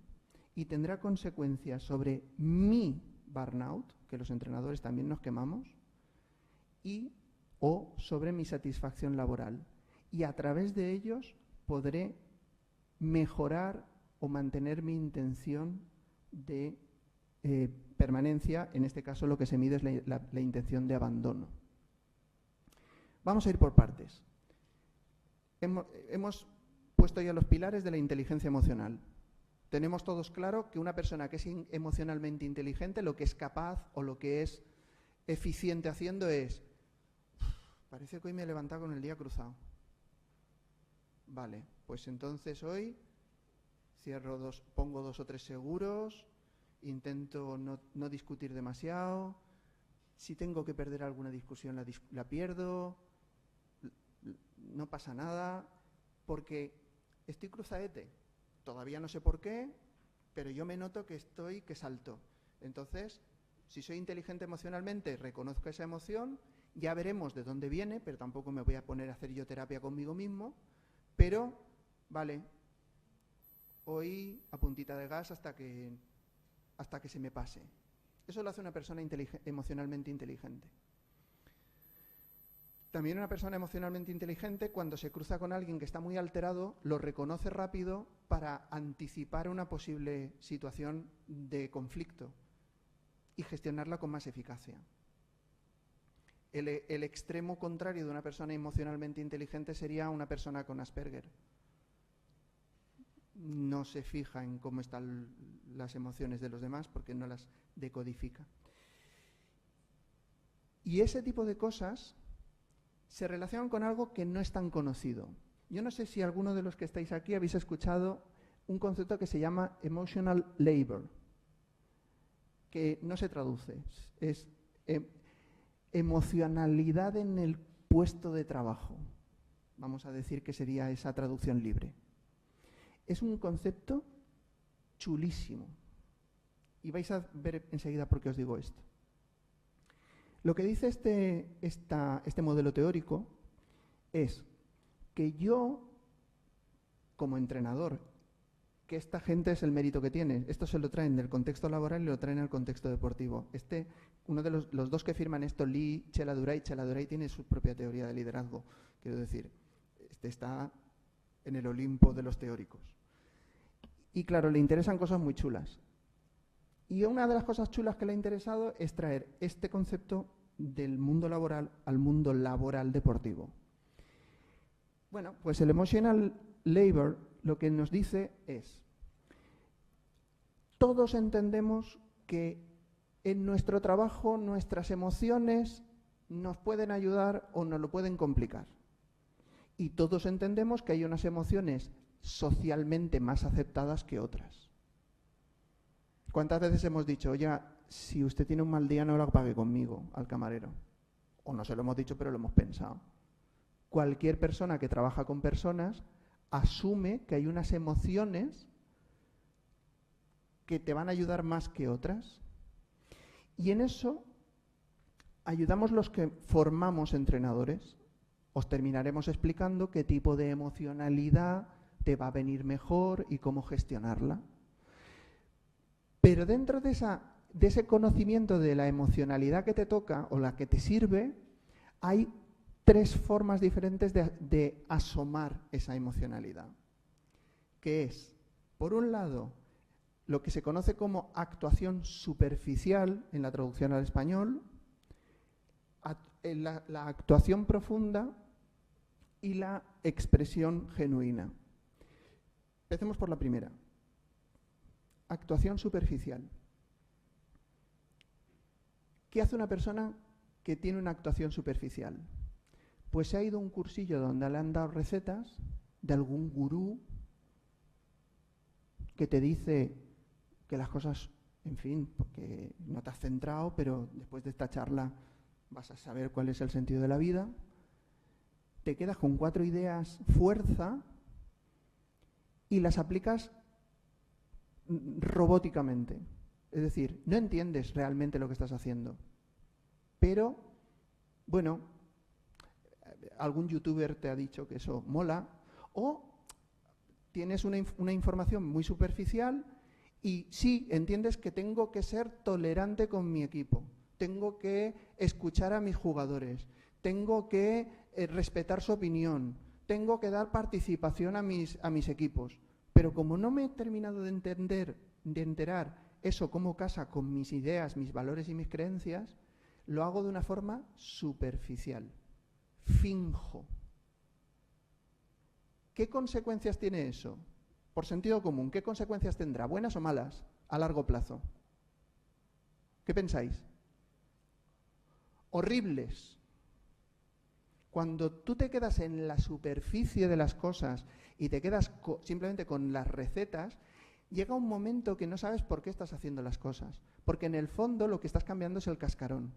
y tendrá consecuencias sobre mi burnout, que los entrenadores también nos quemamos, o sobre mi satisfacción laboral. Y a través de ellos podré mejorar o mantener mi intención de permanencia. En este caso lo que se mide es la intención de abandono. Vamos a ir por partes. Hemos puesto ya los pilares de la inteligencia emocional. Tenemos todos claro que una persona que es emocionalmente inteligente, lo que es capaz o lo que es eficiente haciendo es: parece que hoy me he levantado con el día cruzado. Vale, pues entonces hoy pongo 2 o 3 seguros, intento no discutir demasiado. Si tengo que perder alguna discusión, la pierdo. No pasa nada, porque estoy cruzaete. Todavía no sé por qué, pero yo me noto que salto. Entonces, si soy inteligente emocionalmente, reconozco esa emoción, ya veremos de dónde viene, pero tampoco me voy a poner a hacer yo terapia conmigo mismo. Pero, vale, hoy a puntita de gas hasta que se me pase. Eso lo hace una persona emocionalmente inteligente. También una persona emocionalmente inteligente, cuando se cruza con alguien que está muy alterado, lo reconoce rápido para anticipar una posible situación de conflicto y gestionarla con más eficacia. El extremo contrario de una persona emocionalmente inteligente sería una persona con Asperger. No se fija en cómo están las emociones de los demás porque no las decodifica. Y ese tipo de cosas se relacionan con algo que no es tan conocido. Yo no sé si alguno de los que estáis aquí habéis escuchado un concepto que se llama emotional labor, que no se traduce, es emocionalidad en el puesto de trabajo. Vamos a decir que sería esa traducción libre. Es un concepto chulísimo y vais a ver enseguida por qué os digo esto. Lo que dice este modelo teórico es que yo, como entrenador, que esta gente es el mérito que tiene, esto se lo traen del contexto laboral y lo traen al contexto deportivo. Uno de los dos que firman esto, Lee, Cheladuray tiene su propia teoría de liderazgo. Quiero decir, está en el Olimpo de los teóricos. Y claro, le interesan cosas muy chulas. Y una de las cosas chulas que le ha interesado es traer este concepto del mundo laboral al mundo laboral deportivo. Bueno, pues el Emotional Labor lo que nos dice es, todos entendemos que en nuestro trabajo nuestras emociones nos pueden ayudar o nos lo pueden complicar. Y todos entendemos que hay unas emociones socialmente más aceptadas que otras. ¿Cuántas veces hemos dicho, oye, si usted tiene un mal día no lo pague conmigo al camarero? O no se lo hemos dicho, pero lo hemos pensado. Cualquier persona que trabaja con personas asume que hay unas emociones que te van a ayudar más que otras. Y en eso ayudamos los que formamos entrenadores. Os terminaremos explicando qué tipo de emocionalidad te va a venir mejor y cómo gestionarla. Pero dentro de ese conocimiento de la emocionalidad que te toca o la que te sirve, hay 3 formas diferentes de asomar esa emocionalidad. Que es, por un lado, lo que se conoce como actuación superficial, en la traducción al español, la actuación profunda y la expresión genuina. Empecemos por la primera. Actuación superficial. ¿Qué hace una persona que tiene una actuación superficial? Pues se ha ido a un cursillo donde le han dado recetas de algún gurú que te dice que las cosas, en fin, porque no te has centrado, pero después de esta charla vas a saber cuál es el sentido de la vida. Te quedas con 4 ideas fuerza y las aplicas robóticamente. Es decir, no entiendes realmente lo que estás haciendo. Pero, bueno, algún youtuber te ha dicho que eso mola, o tienes una información muy superficial y sí, entiendes que tengo que ser tolerante con mi equipo, tengo que escuchar a mis jugadores, tengo que respetar su opinión, tengo que dar participación a mis equipos. Pero como no me he terminado de enterar eso cómo casa con mis ideas, mis valores y mis creencias, lo hago de una forma superficial. Finjo. ¿Qué consecuencias tiene eso? Por sentido común, ¿qué consecuencias tendrá? ¿Buenas o malas a largo plazo? ¿Qué pensáis? Horribles. Cuando tú te quedas en la superficie de las cosas y te quedas simplemente con las recetas, llega un momento que no sabes por qué estás haciendo las cosas. Porque en el fondo lo que estás cambiando es el cascarón.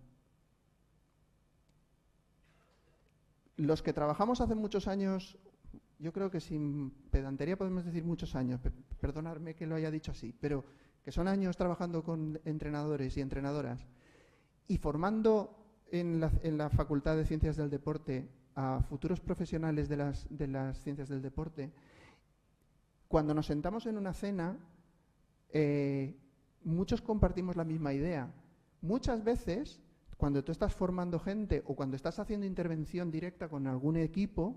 Los que trabajamos hace muchos años, yo creo que sin pedantería podemos decir muchos años, perdonadme que lo haya dicho así, pero que son años trabajando con entrenadores y entrenadoras y formando en la Facultad de Ciencias del Deporte a futuros profesionales de las ciencias del deporte, cuando nos sentamos en una cena, muchos compartimos la misma idea. Muchas veces, cuando tú estás formando gente o cuando estás haciendo intervención directa con algún equipo,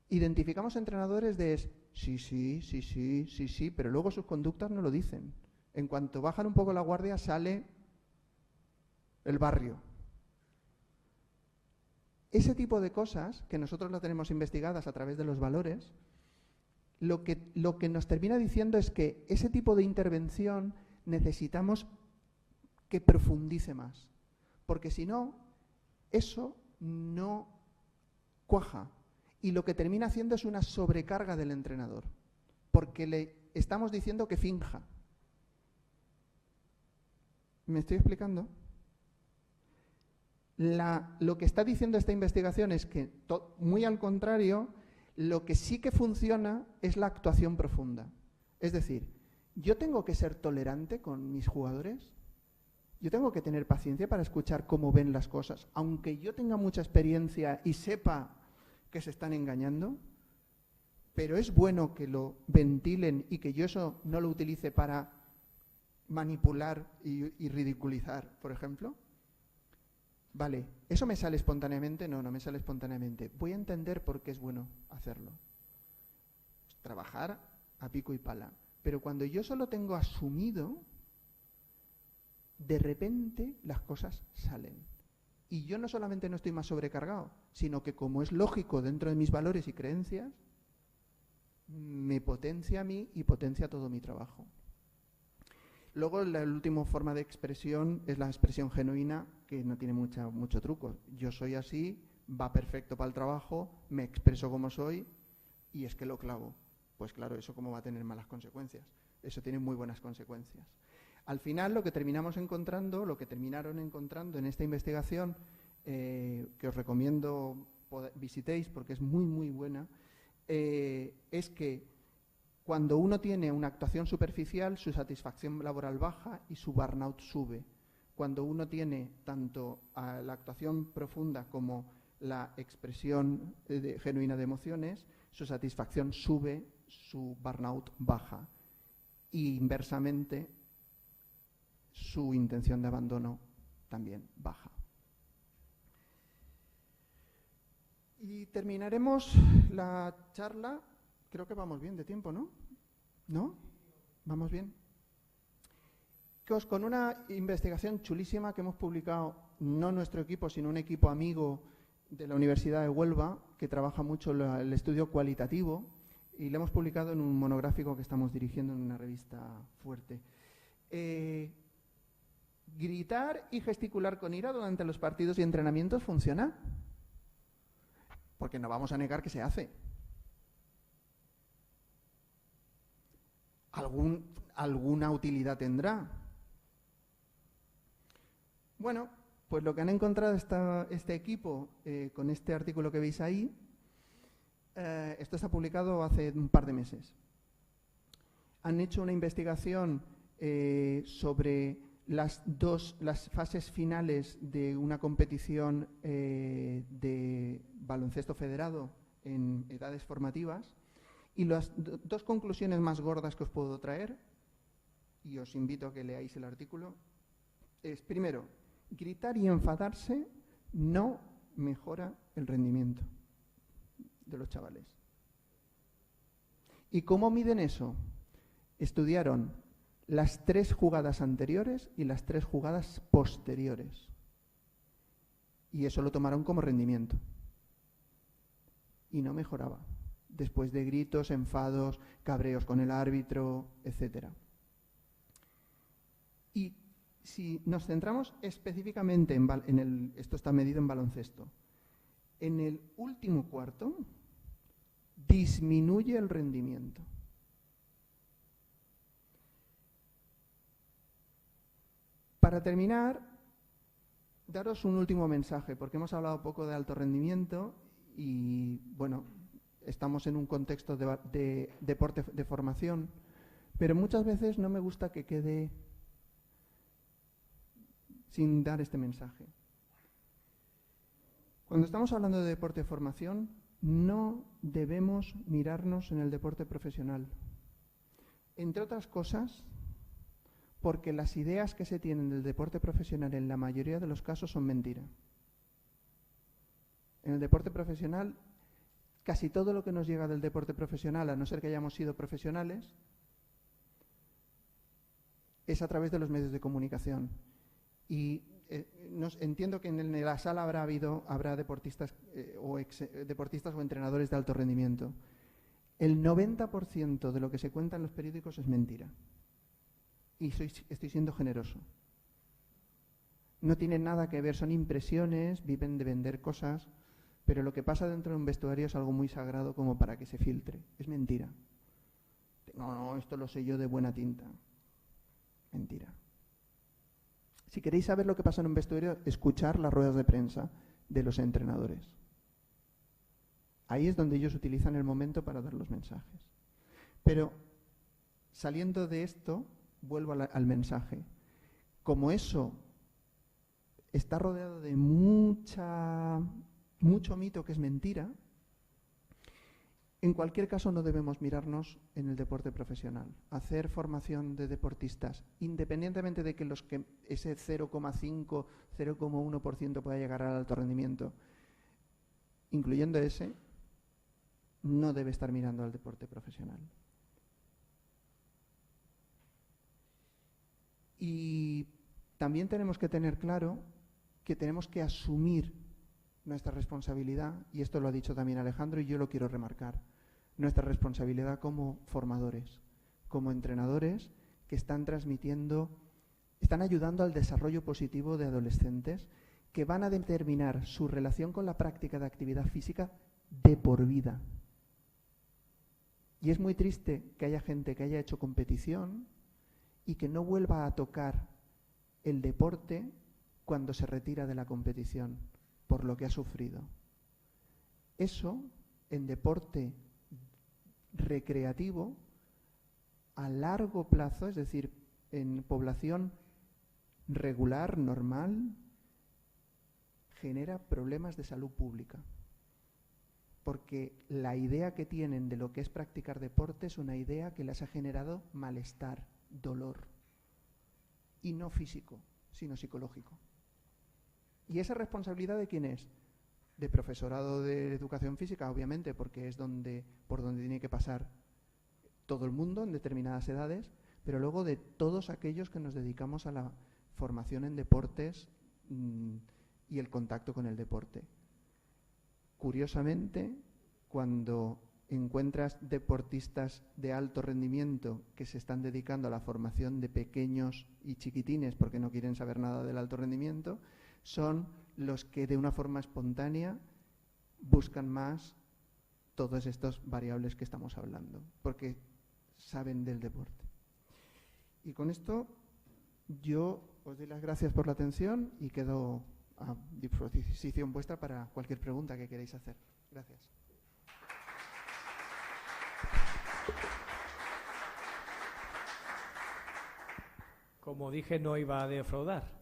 identificamos entrenadores de sí, pero luego sus conductas no lo dicen. En cuanto bajan un poco la guardia, sale el barrio. Ese tipo de cosas, que nosotros las tenemos investigadas a través de los valores, lo que nos termina diciendo es que ese tipo de intervención necesitamos que profundice más. Porque si no, eso no cuaja. Y lo que termina haciendo es una sobrecarga del entrenador. Porque le estamos diciendo que finja. ¿Me estoy explicando? Lo que está diciendo esta investigación es que, muy al contrario, lo que sí que funciona es la actuación profunda. Es decir, ¿yo tengo que ser tolerante con mis jugadores? Yo tengo que tener paciencia para escuchar cómo ven las cosas. Aunque yo tenga mucha experiencia y sepa que se están engañando, pero es bueno que lo ventilen y que yo eso no lo utilice para manipular y ridiculizar, por ejemplo. Vale, ¿eso me sale espontáneamente? No, no me sale espontáneamente. Voy a entender por qué es bueno hacerlo. Trabajar a pico y pala. Pero cuando yo solo tengo asumido, de repente las cosas salen. Y yo no solamente no estoy más sobrecargado, sino que como es lógico dentro de mis valores y creencias, me potencia a mí y potencia todo mi trabajo. Luego la última forma de expresión es la expresión genuina, que no tiene mucho truco. Yo soy así, va perfecto para el trabajo, me expreso como soy y es que lo clavo. Pues claro, ¿eso cómo va a tener malas consecuencias? Eso tiene muy buenas consecuencias. Al final lo que terminaron encontrando en esta investigación, que os recomiendo visitéis porque es muy, muy buena, es que cuando uno tiene una actuación superficial, su satisfacción laboral baja y su burnout sube. Cuando uno tiene tanto la actuación profunda como la expresión genuina de emociones, su satisfacción sube, su burnout baja. Y inversamente, su intención de abandono también baja. Y terminaremos la charla. Creo que vamos bien de tiempo, ¿no? ¿No? ¿Vamos bien? Con una investigación chulísima que hemos publicado, no nuestro equipo, sino un equipo amigo de la Universidad de Huelva, que trabaja mucho el estudio cualitativo, y lo hemos publicado en un monográfico que estamos dirigiendo en una revista fuerte. ¿Gritar y gesticular con ira durante los partidos y entrenamientos funciona? Porque no vamos a negar que se hace. ¿Alguna utilidad tendrá? Bueno, pues lo que han encontrado este equipo con este artículo que veis ahí, esto está publicado hace un par de meses. Han hecho una investigación sobre las fases finales de una competición de baloncesto federado en edades formativas. Y las dos conclusiones más gordas que os puedo traer, y os invito a que leáis el artículo, es, primero, gritar y enfadarse no mejora el rendimiento de los chavales. ¿Y cómo miden eso? Estudiaron las 3 jugadas anteriores y las 3 jugadas posteriores. Y eso lo tomaron como rendimiento. Y no mejoraba. Después de gritos, enfados, cabreos con el árbitro, etc. Y si nos centramos específicamente esto está medido en baloncesto, en el último cuarto disminuye el rendimiento. Para terminar, daros un último mensaje, porque hemos hablado poco de alto rendimiento y, bueno, estamos en un contexto de deporte de formación, pero muchas veces no me gusta que quede sin dar este mensaje. Cuando estamos hablando de deporte de formación, no debemos mirarnos en el deporte profesional. Entre otras cosas, porque las ideas que se tienen del deporte profesional en la mayoría de los casos son mentira. En el deporte profesional, casi todo lo que nos llega del deporte profesional, a no ser que hayamos sido profesionales, es a través de los medios de comunicación. Y entiendo que en la sala habrá deportistas deportistas o entrenadores de alto rendimiento. El 90% de lo que se cuenta en los periódicos es mentira. Y estoy siendo generoso. No tienen nada que ver, son impresiones, viven de vender cosas, pero lo que pasa dentro de un vestuario es algo muy sagrado como para que se filtre. Es mentira. No, esto lo sé yo de buena tinta. Mentira. Si queréis saber lo que pasa en un vestuario, escuchar las ruedas de prensa de los entrenadores. Ahí es donde ellos utilizan el momento para dar los mensajes. Pero, saliendo de esto, vuelvo al mensaje. Como eso está rodeado de mucho mito que es mentira. En cualquier caso, no debemos mirarnos en el deporte profesional. Hacer formación de deportistas, independientemente de que ese 0,5, 0,1% pueda llegar al alto rendimiento, incluyendo ese, no debe estar mirando al deporte profesional. Y también tenemos que tener claro que tenemos que asumir nuestra responsabilidad, y esto lo ha dicho también Alejandro y yo lo quiero remarcar, nuestra responsabilidad como formadores, como entrenadores que están ayudando al desarrollo positivo de adolescentes que van a determinar su relación con la práctica de actividad física de por vida. Y es muy triste que haya gente que haya hecho competición y que no vuelva a tocar el deporte cuando se retira de la competición, por lo que ha sufrido. Eso, en deporte recreativo, a largo plazo, es decir, en población regular, normal, genera problemas de salud pública. Porque la idea que tienen de lo que es practicar deporte es una idea que les ha generado malestar, dolor, y no físico, sino psicológico. ¿Y esa responsabilidad de quién es? De profesorado de educación física, obviamente, porque es por donde tiene que pasar todo el mundo en determinadas edades, pero luego de todos aquellos que nos dedicamos a la formación en deportes y el contacto con el deporte. Curiosamente, cuando encuentras deportistas de alto rendimiento que se están dedicando a la formación de pequeños y chiquitines porque no quieren saber nada del alto rendimiento, son los que de una forma espontánea buscan más todas estas variables que estamos hablando, porque saben del deporte. Y con esto yo os doy las gracias por la atención y quedo a disposición vuestra para cualquier pregunta que queráis hacer. Gracias. Como dije, no iba a defraudar.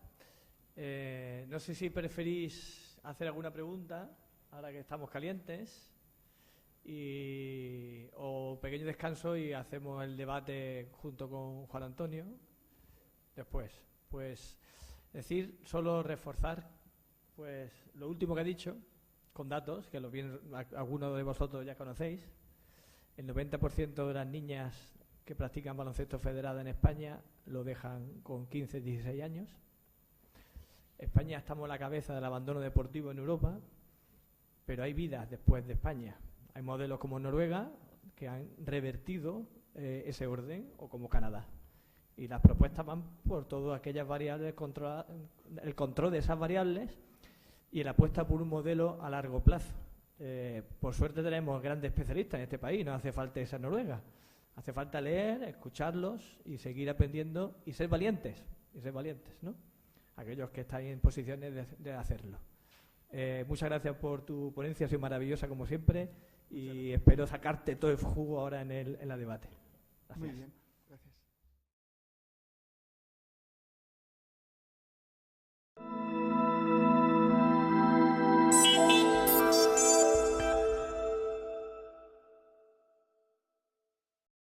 No sé si preferís hacer alguna pregunta, ahora que estamos calientes, o pequeño descanso y hacemos el debate junto con Juan Antonio. Después, pues, solo reforzar pues lo último que ha dicho, con datos, que algunos de vosotros ya conocéis. El 90% de las niñas que practican baloncesto federado en España lo dejan con 15, 16 años. España estamos a la cabeza del abandono deportivo en Europa, pero hay vidas después de España. Hay modelos como Noruega que han revertido ese orden, o como Canadá. Y las propuestas van por todas aquellas variables, el control de esas variables y la apuesta por un modelo a largo plazo. Por suerte tenemos grandes especialistas en este país, no hace falta esa Noruega. Hace falta leer, escucharlos y seguir aprendiendo y ser valientes, ¿no? Aquellos que estáis en posiciones de hacerlo. Muchas gracias por tu ponencia, ha sido maravillosa como siempre y espero sacarte todo el jugo ahora en la debate. Gracias. Muy bien.